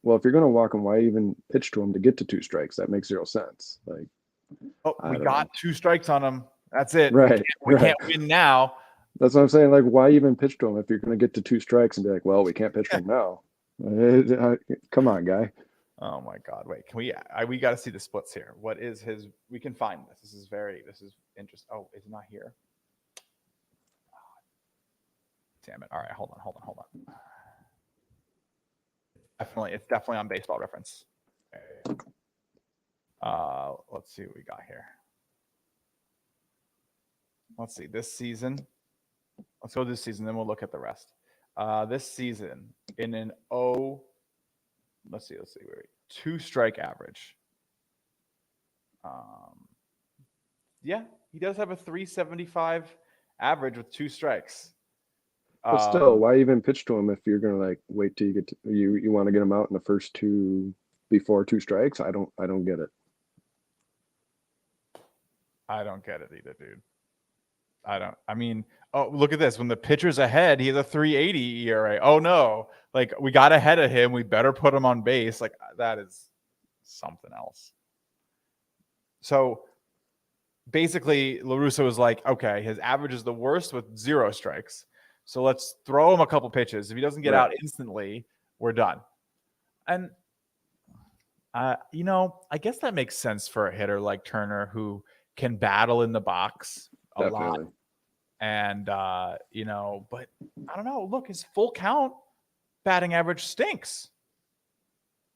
well, if you're going to walk him, why even pitch to him to get to 2 strikes? That makes zero sense. Like, we got 2 strikes on him. That's it. Right. We can't win now. That's what I'm saying. Like, why even pitch to him if you're going to get to 2 strikes and be like, well, we can't pitch to him now? Come on, guy. Oh my God! Wait, can we got to see the splits here. What is his? We can find this. This is interesting. Oh, is it not here? Oh, damn it! All right, hold on. It's definitely on Baseball Reference. Let's see what we got here. Let's see this season. Let's go this season, then we'll look at the rest. This season in an let's see. Wait. 2 strike average. Yeah, he does have a 375 average with 2 strikes. But still, why even pitch to him if you're gonna like wait till you get to, you want to get him out in the first 2 before 2 strikes. I don't get it. I don't get it either, dude. Oh, look at this. When the pitcher's ahead, he has a 3.80 ERA. Oh no. Like, we got ahead of him. We better put him on base. Like, that is something else. So basically, La Russa was like, okay, his average is the worst with 0 strikes. So let's throw him a couple pitches. If he doesn't get out instantly, we're done. And, I guess that makes sense for a hitter like Turner, who can battle in the box a lot. And, but I don't know. Look, his full count batting average stinks.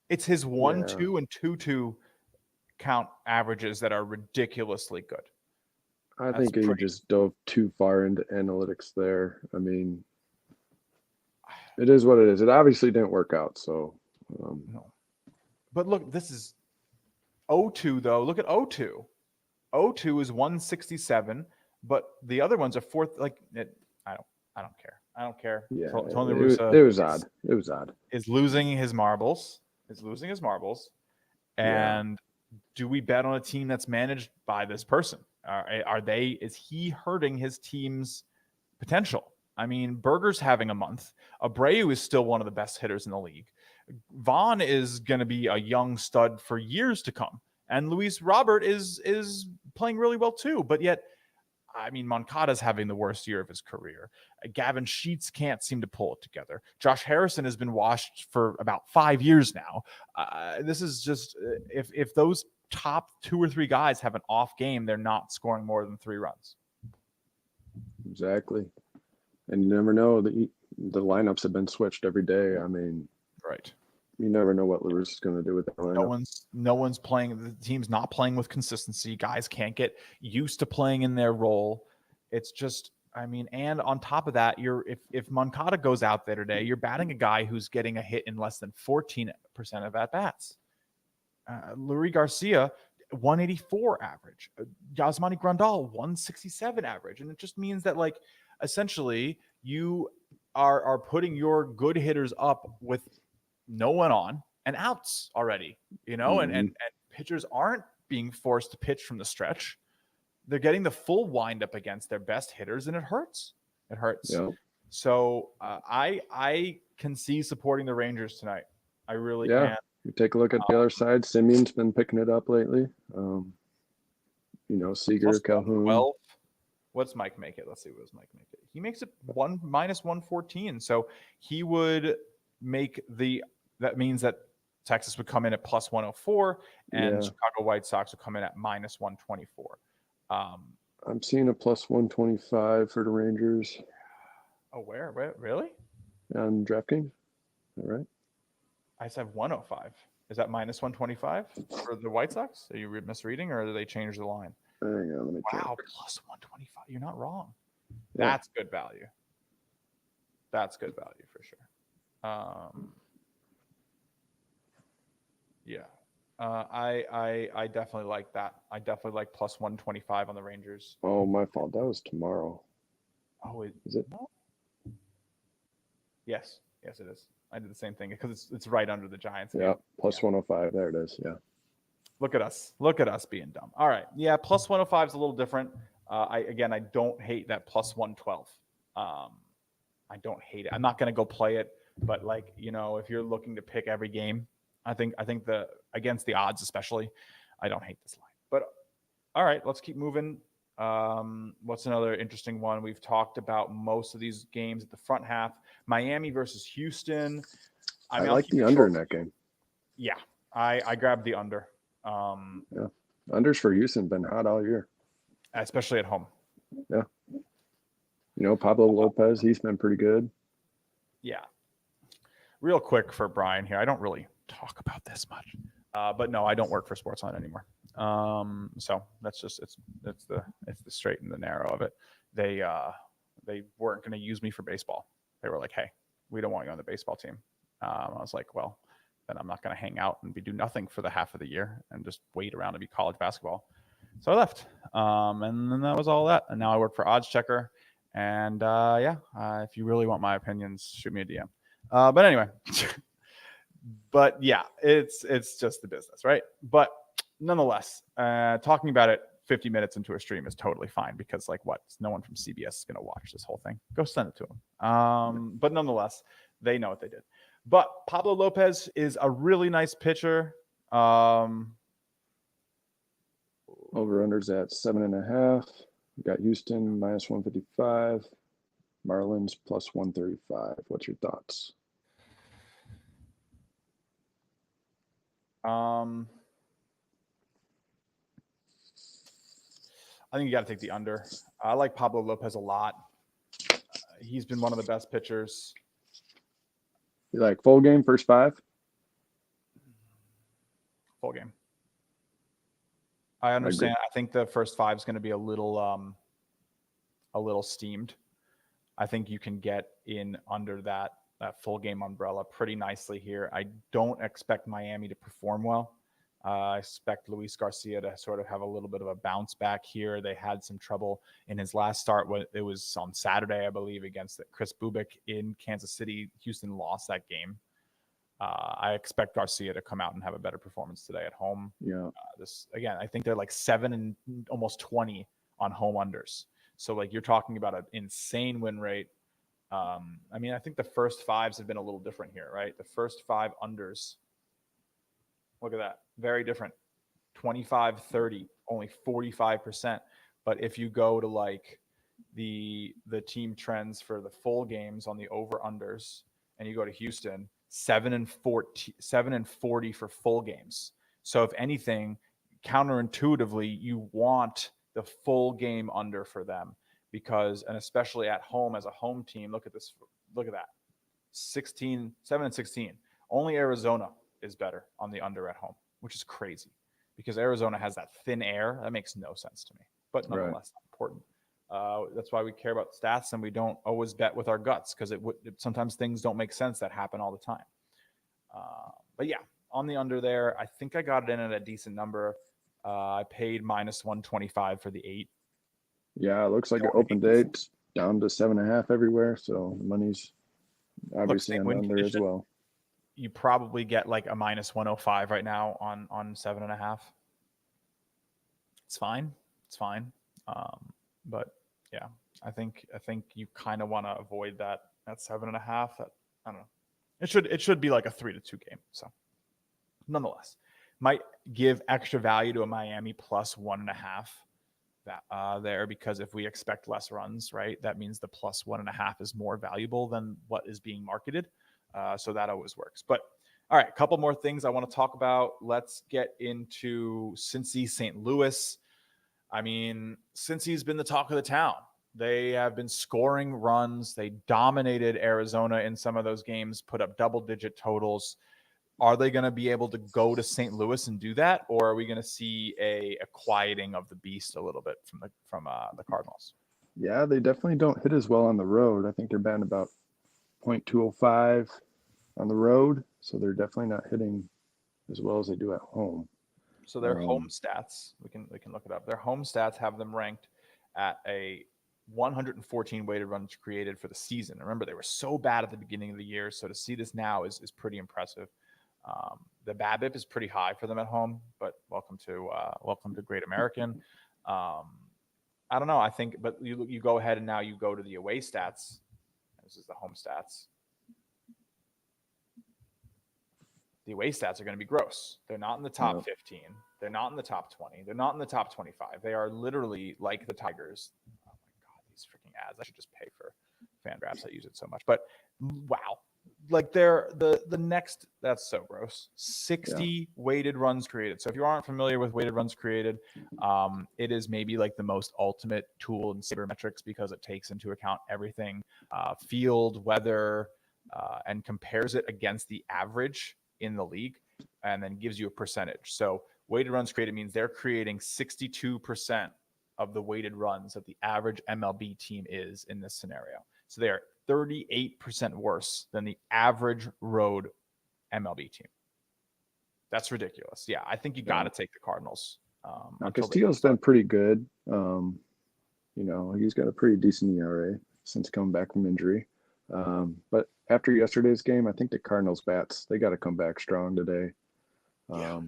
It's his 1-2 and 2-2 count averages that are ridiculously good. I think he just dove too far into analytics there. I mean, it is what it is. It obviously didn't work out. So, no. But look, this is 0-2 though. Look at 0-2. 0-2 is 167, but the other ones are fourth. Like, I don't care. I don't care. Yeah, Tony La Russa it was odd. It was odd. Is losing his marbles. And do we bet on a team that's managed by this person? Is he hurting his team's potential? I mean, Berger's having a month. Abreu is still one of the best hitters in the league. Vaughn is going to be a young stud for years to come. And Luis Robert is playing really well too. But yet, I mean, Moncada's having the worst year of his career. Gavin Sheets can't seem to pull it together. Josh Harrison has been washed for about 5 years now. This is just, if those top 2 or 3 guys have an off game, they're not scoring more than 3 runs. Exactly. And you never know. The lineups have been switched every day. I mean, right. You never know what La Russa is going to do with that lineup. No one's playing. The team's not playing with consistency. Guys can't get used to playing in their role. It's just, I mean, and on top of that, if Moncada goes out there today, you're batting a guy who's getting a hit in less than 14% of at bats. Luis Garcia, 184 average. Yasmani Grandal, 167 average, and it just means that, like, essentially you are putting your good hitters up with no one on and outs already, and pitchers aren't being forced to pitch from the stretch. They're getting the full windup against their best hitters, and it hurts. Yep. So I can see supporting the Rangers tonight. I really can. You take a look at the other side. Simeon's been picking it up lately. Seager, Calhoun. 12. What's Mike make it? Let's see. What does Mike make it? He makes it minus 114. So he would make that means that Texas would come in at plus 104 and Chicago White Sox would come in at minus 124. I'm seeing a plus 125 for the Rangers. Oh, where? Really? On DraftKings. All right. I just have 105. Is that minus 125 for the White Sox? Are you misreading, or did they change the line? Hang on, let me check. Wow, plus 125. You're not wrong. Yeah. That's good value. That's good value for sure. I definitely like that. I definitely like plus 125 on the Rangers. Oh, my fault. That was tomorrow. Oh, is it? No? Yes, it is. I did the same thing because it's right under the Giants. Yeah, plus 105. There it is. Yeah. Look at us being dumb. All right. Yeah, plus 105 is a little different. I don't hate that plus 112. I don't hate it. I'm not going to go play it, but if you're looking to pick every game, I think the against the odds especially, I don't hate this line. But all right, let's keep moving. What's another interesting one? We've talked about most of these games at the front half. Miami versus Houston. I like the under in that game. Yeah, I grabbed the under. Unders for Houston been hot all year, especially at home. Yeah. Pablo Lopez, he's been pretty good. Yeah. Real quick for Brian here. I don't really talk about this much, but no, I don't work for Sportsline anymore. So that's just it's the straight and the narrow of it. They weren't going to use me for baseball. They were like, "Hey, we don't want you on the baseball team." I was like, "Well, then I'm not going to hang out and do nothing for the half of the year and just wait around to be college basketball." So I left, and then that was all that. And now I work for Odds Checker. And if you really want my opinions, shoot me a DM. But anyway, But yeah, it's just the business, right? But nonetheless, talking about it 50 minutes into a stream is totally fine because like what? No one from CBS is going to watch this whole thing. Go send it to them. But nonetheless, they know what they did. But Pablo Lopez is a really nice pitcher. Over-unders at 7.5. We got Houston minus 155. Marlins plus 135. What's your thoughts? I think you got to take the under. I like Pablo Lopez a lot. He's been one of the best pitchers. You like full game, first 5? Full game. I understand. I think the first 5 is going to be a little steamed. I think you can get in under that full game umbrella pretty nicely here. I don't expect Miami to perform well. I expect Luis Garcia to sort of have a little bit of a bounce back here. They had some trouble in his last start. It was on Saturday, I believe, against Chris Bubik in Kansas City. Houston lost that game. I expect Garcia to come out and have a better performance today at home. Yeah. I think they're like 7 and almost 20 on home unders. So like you're talking about an insane win rate. I think the first 5s have been a little different here, right? The first 5 unders. Look at that. Very different. 25-30, only 45%. But if you go to like the team trends for the full games on the over-unders and you go to Houston, 7 and 40 for full games. So if anything, counterintuitively, you want the full game under for them because, and especially at home as a home team, look at this. Look at that. 7 and 16. Only Arizona is better on the under at home, which is crazy because Arizona has that thin air. That makes no sense to me, but nonetheless important. That's why we care about stats and we don't always bet with our guts because sometimes things don't make sense that happen all the time. But yeah, on the under there, I think I got it in at a decent number. I paid minus 125 for the 8. Yeah, it looks like an open date down to 7.5 everywhere. So the money's obviously on the under as well. You probably get like a minus 105 right now on 7.5. It's fine. But yeah, I think you kind of want to avoid that at 7.5. That I don't know. It should be like a 3-2 game. So nonetheless, might give extra value to a Miami plus 1.5 there because if we expect less runs, right, that means the plus 1.5 is more valuable than what is being marketed. So that always works. But all right, a couple more things I want to talk about. Let's get into Cincy St. Louis. I mean, Cincy's been the talk of the town. They have been scoring runs. They dominated Arizona in some of those games, put up double-digit totals. Are they going to be able to go to St. Louis and do that, or are we going to see a quieting of the beast a little bit from the Cardinals? Yeah, they definitely don't hit as well on the road. I think they're batting about .205 on the road, so they're definitely not hitting as well as they do at home. So their home stats, we can look it up. Their home stats have them ranked at a 114 weighted runs created for the season. Remember, they were so bad at the beginning of the year, so to see this now is pretty impressive. The BABIP is pretty high for them at home, but welcome to Great American. I don't know. I think, but you go ahead and now you go to the away stats. This is the home stats. The away stats are going to be gross. They're not in the top 15. They're not in the top 20. They're not in the top 25. They are literally like the Tigers. Oh my God, these freaking ads. I should just pay for FanGraphs. I use it so much. But wow. Like they're the next, that's so gross. 60 weighted runs created. So if you aren't familiar with weighted runs created, it is maybe like the most ultimate tool in sabermetrics because it takes into account everything, field, weather, and compares it against the average in the league and then gives you a percentage. So weighted runs created means they're creating 62% of the weighted runs that the average MLB team is in this scenario. So they are 38% worse than the average road MLB team. That's ridiculous. Yeah, I think you got to take the Cardinals. Now, Castillo's been pretty good. He's got a pretty decent ERA since coming back from injury. But after yesterday's game, I think the Cardinals bats, they got to come back strong today. Yeah.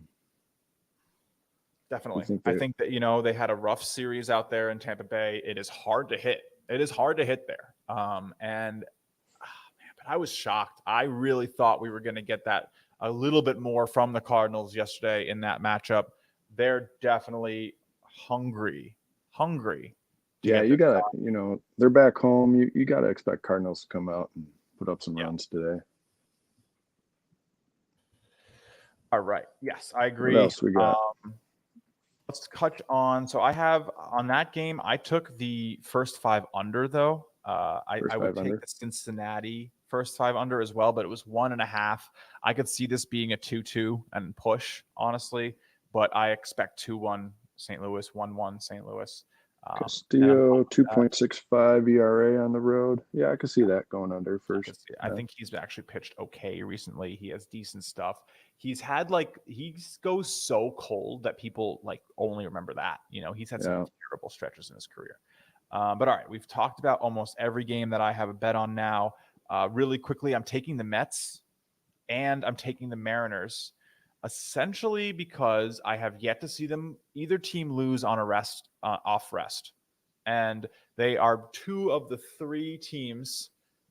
Definitely. think I think that, they had a rough series out there in Tampa Bay. It is hard to hit. It is hard to hit there. But I was shocked. I really thought we were going to get that a little bit more from the Cardinals yesterday in that matchup. They're definitely hungry. Yeah, you got to, they're back home. You got to expect Cardinals to come out and put up some runs today. All right. Yes, I agree. What else we got? Let's touch on. So I have on that game, I took the first 5 under though. I would take the Cincinnati first 5 under as well, but it was 1.5. I could see this being a 2-2 and push, honestly, but I expect 2-1 St. Louis, 1-1 St. Louis. Castillo 2.65 ERA on the road. Yeah, I could see that going under first. I think he's actually pitched okay recently. He has decent stuff. He's had he goes so cold that people only remember that. He's had some terrible stretches in his career. But all right, we've talked about almost every game that I have a bet on now. Really quickly, I'm taking the Mets and I'm taking the Mariners, essentially because I have yet to see either team lose on a rest, off rest. And they are 2 of the 3 teams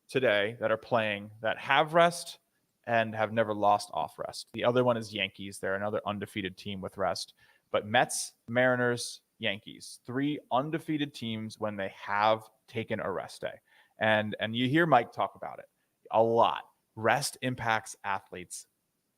today that are playing that have rest and have never lost off rest. The other one is Yankees. They're another undefeated team with rest. But Mets, Mariners, Yankees, 3 undefeated teams when they have taken a rest day. And you hear Mike talk about it a lot. Rest impacts athletes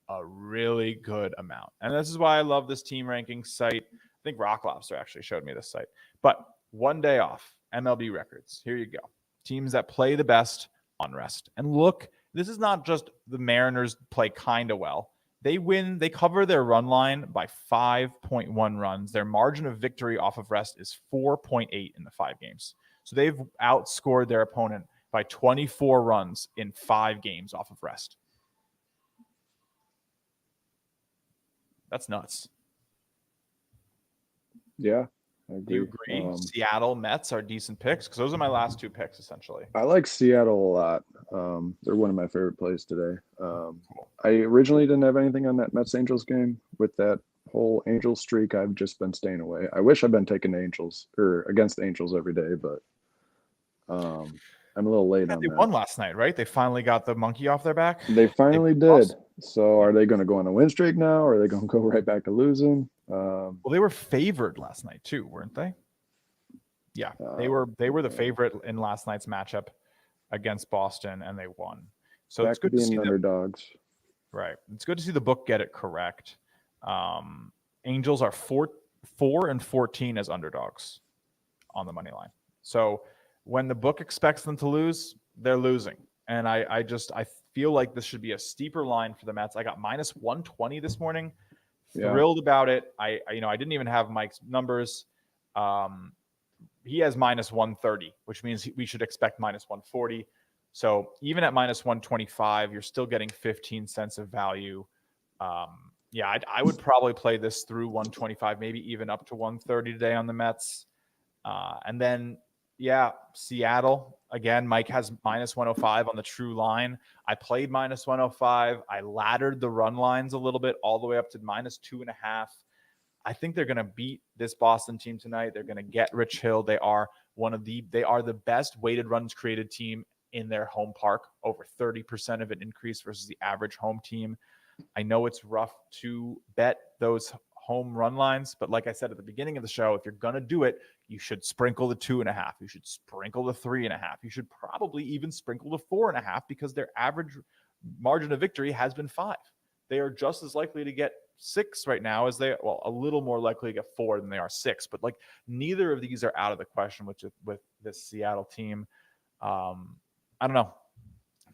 a really good amount. And this is why I love this team ranking site. I think Rock Lobster actually showed me this site. But 1 day off, MLB records. Here you go. Teams that play the best on rest. And look, this is not just the Mariners play kind of well. They cover their run line by 5.1 runs. Their margin of victory off of rest is 4.8 in the 5 games. So they've outscored their opponent by 24 runs in 5 games off of rest. That's nuts. Yeah, I agree. Do you agree? Seattle Mets are decent picks because those are my last 2 picks, essentially. I like Seattle a lot. They're one of my favorite plays today. I originally didn't have anything on that Mets Angels game. With that whole Angels streak, I've just been staying away. I wish I'd been taking the Angels or against the Angels every day, but I'm a little late on that. They won last night, right? They finally got the monkey off their back. They finally did. So are they going to go on a win streak now, or are they going to go right back to losing? Well, they were favored last night too, weren't they? Yeah, they were the favorite in last night's matchup against Boston, and they won. So it's good to see underdogs. Right. It's good to see the book get it correct. Angels are 4-14 as underdogs on the money line. So when the book expects them to lose, they're losing. And I feel like this should be a steeper line for the Mets. I got minus 120 this morning. Thrilled about it. I didn't even have Mike's numbers. He has minus 130, which means we should expect minus 140. So even at minus 125, you're still getting 15 cents of value. I would probably play this through 125, maybe even up to 130 today on the Mets. And then, Seattle. Again, Mike has minus 105 on the true line. I played minus 105. I laddered the run lines a little bit all the way up to minus 2.5. I think they're going to beat this Boston team tonight. They're going to get Rich Hill. They are the best weighted runs created team in their home park, over 30% of an increase versus the average home team. I know it's rough to bet those home run lines, but like I said at the beginning of the show, if you're going to do it, you should sprinkle the 2.5. You should sprinkle the 3.5. You should probably even sprinkle the 4.5 because their average margin of victory has been 5. They are just as likely to get 6 right now as a little more likely to get 4 than they are 6. But neither of these are out of the question with this Seattle team. I don't know.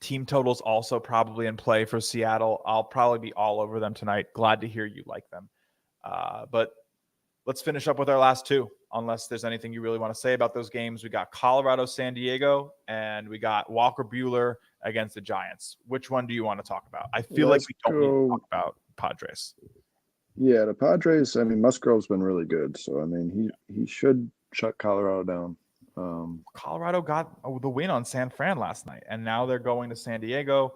Team totals also probably in play for Seattle. I'll probably be all over them tonight. Glad to hear you like them. But let's finish up with our last 2, unless there's anything you really want to say about those games. We got Colorado, San Diego, and we got Walker Buehler against the Giants. Which one do you want to talk about? I feel like we don't need to talk about Padres. Yeah, the Padres, Musgrove's been really good. So, he should shut Colorado down. Colorado got the win on San Fran last night, and now they're going to San Diego.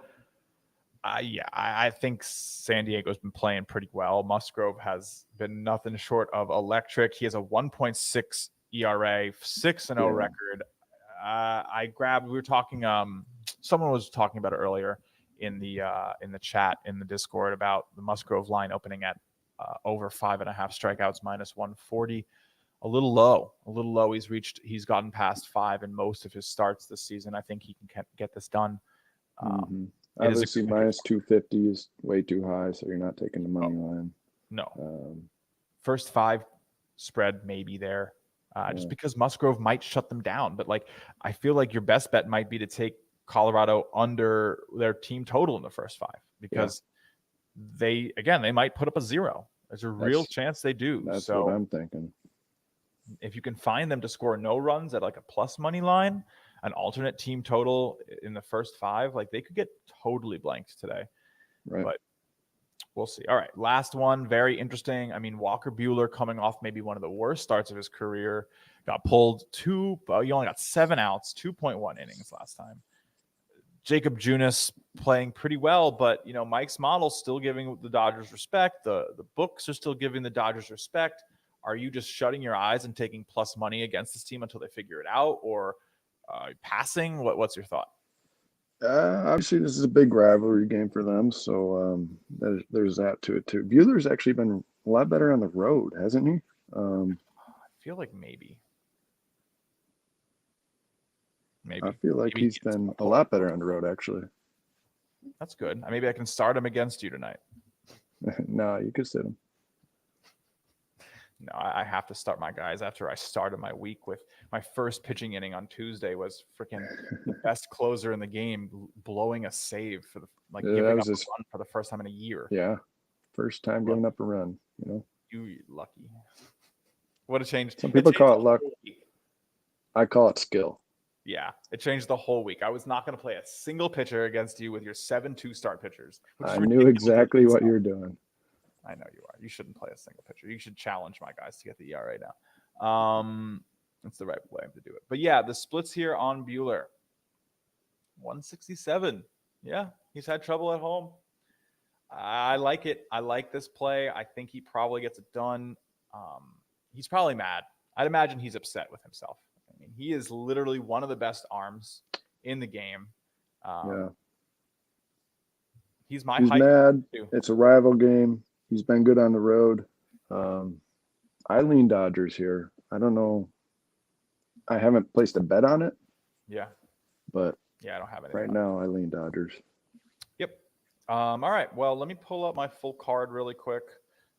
I think San Diego's been playing pretty well. Musgrove has been nothing short of electric. He has a 1.6 ERA, 6-0 record. We were talking, someone was talking about it earlier in the chat, in the Discord, about the Musgrove line opening at over 5.5 strikeouts, minus 140. A little low. He's gotten past 5 in most of his starts this season. I think he can get this done. Obviously, minus 250 is way too high, so you're not taking the money line. No. First 5 spread maybe there, just because Musgrove might shut them down. But I feel like your best bet might be to take Colorado under their team total in the first 5, because they might put up a 0. There's a real chance they do. That's what I'm thinking. If you can find them to score no runs at a plus money line, an alternate team total in the first 5, they could get totally blanked today. Right. But we'll see. All right. Last one. Very interesting. I mean, Walker Buehler, coming off maybe one of the worst starts of his career, got pulled he only got 7 outs, 2.1 innings last time. Jacob Junis playing pretty well, but Mike's model's still giving the Dodgers respect. The books are still giving the Dodgers respect. Are you just shutting your eyes and taking plus money against this team until they figure it out, or passing? What's your thought? Obviously, this is a big rivalry game for them, so there's that to it too. Buehler's actually been a lot better on the road, hasn't he? I feel like maybe. I feel like he's been a lot better on the road, actually. That's good. Maybe I can start him against you tonight. No, you could sit him. No, I have to start my guys after I started my week with my first pitching inning on Tuesday was freaking the best closer in the game, blowing a save for giving up a run for the first time in a year. Yeah, first time giving up a run. You lucky. What a change! Some people call it luck. I call it skill. Yeah, it changed the whole week. I was not going to play a single pitcher against you with your 7-2 start pitchers. I knew exactly what you were doing. I know you are. You shouldn't play a single pitcher. You should challenge my guys to get the ERA now. That's the right way to do it. But yeah, the splits here on Buehler. 167. Yeah, he's had trouble at home. I like it. I like this play. I think he probably gets it done. He's probably mad. I'd imagine he's upset with himself. I mean, he is literally one of the best arms in the game. He's mad. Too. It's a rival game. He's been good on the road. I lean Dodgers here. I don't know. I haven't placed a bet on it. Yeah. But I don't have it right now. I lean Dodgers. Yep. All right. Well, let me pull up my full card really quick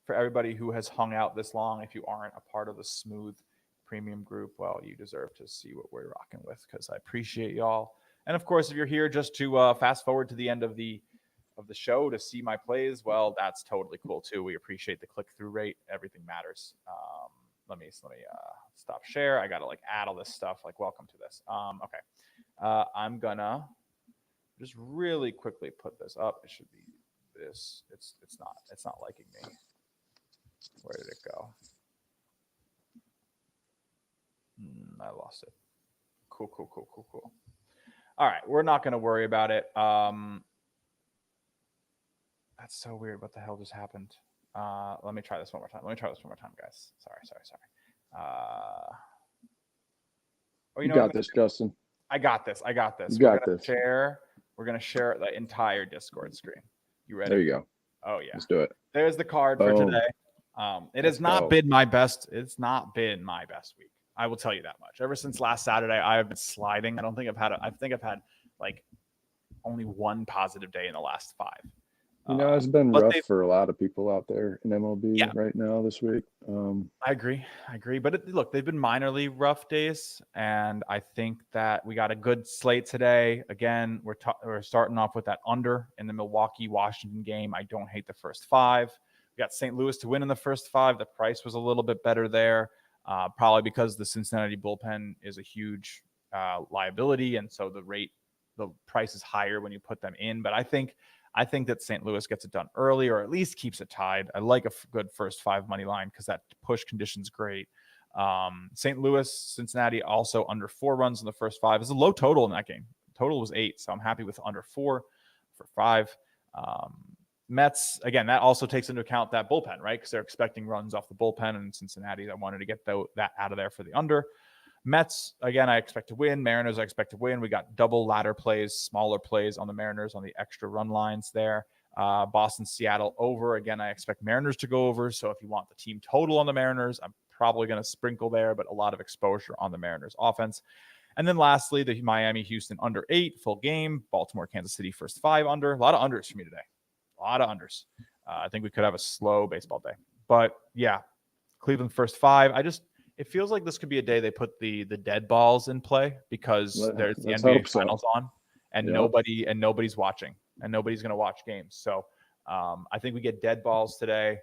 for everybody who has hung out this long. If you aren't a part of the Smooth Premium group, well, you deserve to see what we're rocking with, because I appreciate y'all. And of course, if you're here just to fast forward to the end of the show to see my plays, well, that's totally cool too. We appreciate the click-through rate. Everything matters. Let me stop share. I gotta add all this stuff. Welcome to this. Okay. I'm gonna just really quickly put this up. It should be this. It's not liking me. Where did it go? I lost it. Cool. All right, we're not gonna worry about it. That's so weird. What the hell just happened? Let me try this one more time. Guys. Sorry. You got this, Justin. I got this. We're gonna share the entire Discord screen. You ready? There you go. Oh yeah. Let's do it. There's the card for today. It has not been my best. It's not been my best week. I will tell you that much. Ever since last Saturday, I have been sliding. I think I've had only one positive day in the last 5. It's been rough for a lot of people out there in MLB right now this week. I agree. But look, they've been minorly rough days, and I think that we got a good slate today. Again, we're starting off with that under in the Milwaukee-Washington game. I don't hate the first 5. We got St. Louis to win in the first 5. The price was a little bit better there, probably because the Cincinnati bullpen is a huge liability, and so the price is higher when you put them in. But I think that St. Louis gets it done early, or at least keeps it tied. I like a good first 5 money line because that push condition's great. St. Louis, Cincinnati also under 4 runs in the first 5. It's a low total in that game. Total was 8, so I'm happy with under 4 for 5. Mets, again, that also takes into account that bullpen, right? Because they're expecting runs off the bullpen, and Cincinnati, I wanted to get that out of there for the under. Mets, again, I expect to win. Mariners, I expect to win. We got double ladder plays, smaller plays on the Mariners on the extra run lines there. Boston, Seattle over. Again, I expect Mariners to go over. So if you want the team total on the Mariners, I'm probably going to sprinkle there, but a lot of exposure on the Mariners offense. And then lastly, the Miami, Houston under 8, full game. Baltimore, Kansas City, first 5 under. A lot of unders for me today. A lot of unders. I think we could have a slow baseball day. But yeah, Cleveland first 5. It feels like this could be a day they put the dead balls in play because there's the NBA Finals on, and nobody's watching, and nobody's going to watch games. So I think we get dead balls today,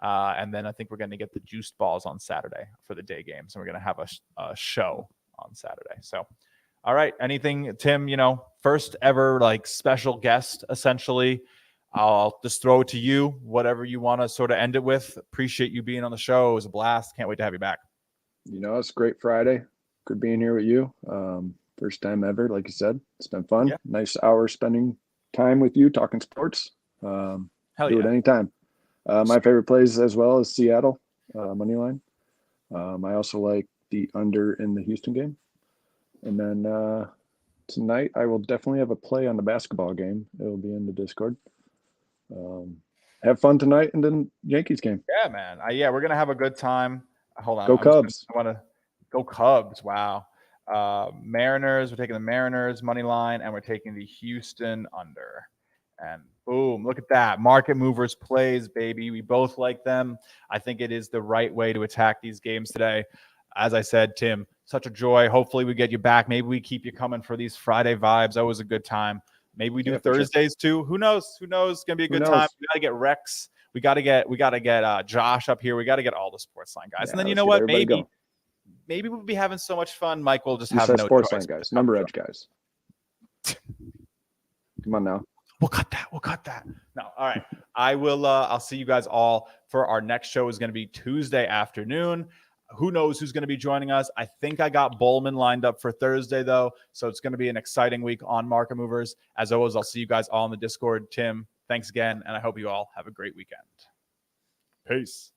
and then I think we're going to get the juiced balls on Saturday for the day games, and we're going to have a show on Saturday. So, all right, anything, Tim? First ever special guest, essentially. I'll just throw it to you. Whatever you want to sort of end it with. Appreciate you being on the show. It was a blast. Can't wait to have you back. It's a great Friday. Good being here with you. First time ever, like you said. It's been fun. Yeah. Nice hour spending time with you talking sports. Do it anytime. My favorite plays as well is Seattle money line. I also like the under in the Houston game. And then tonight I will definitely have a play on the basketball game. It'll be in the Discord. Have fun tonight and then Yankees game. Yeah, man. We're gonna have a good time. Hold on. Go Cubs. I want to go Cubs. Wow. Mariners. We're taking the Mariners money line, and we're taking the Houston under. And boom, look at that. Market movers plays, baby. We both like them. I think it is the right way to attack these games today. As I said, Tim, such a joy. Hopefully we get you back. Maybe we keep you coming for these Friday vibes. Always a good time. Maybe we do Thursdays too. Who knows? It's gonna be a good time. We gotta get Rex. We gotta get Josh up here. We gotta get all the sports line guys. And then you know what? Maybe we'll be having so much fun. Mike will just have no sports choice. Line guys, NumberEdge guys. Come on now. We'll cut that. No, all right. I will. I'll see you guys all for our next show. Is going to be Tuesday afternoon. Who knows who's going to be joining us? I think I got Bowman lined up for Thursday, though. So it's going to be an exciting week on Market Movers. As always, I'll see you guys all in the Discord. Tim, thanks again, and I hope you all have a great weekend. Peace.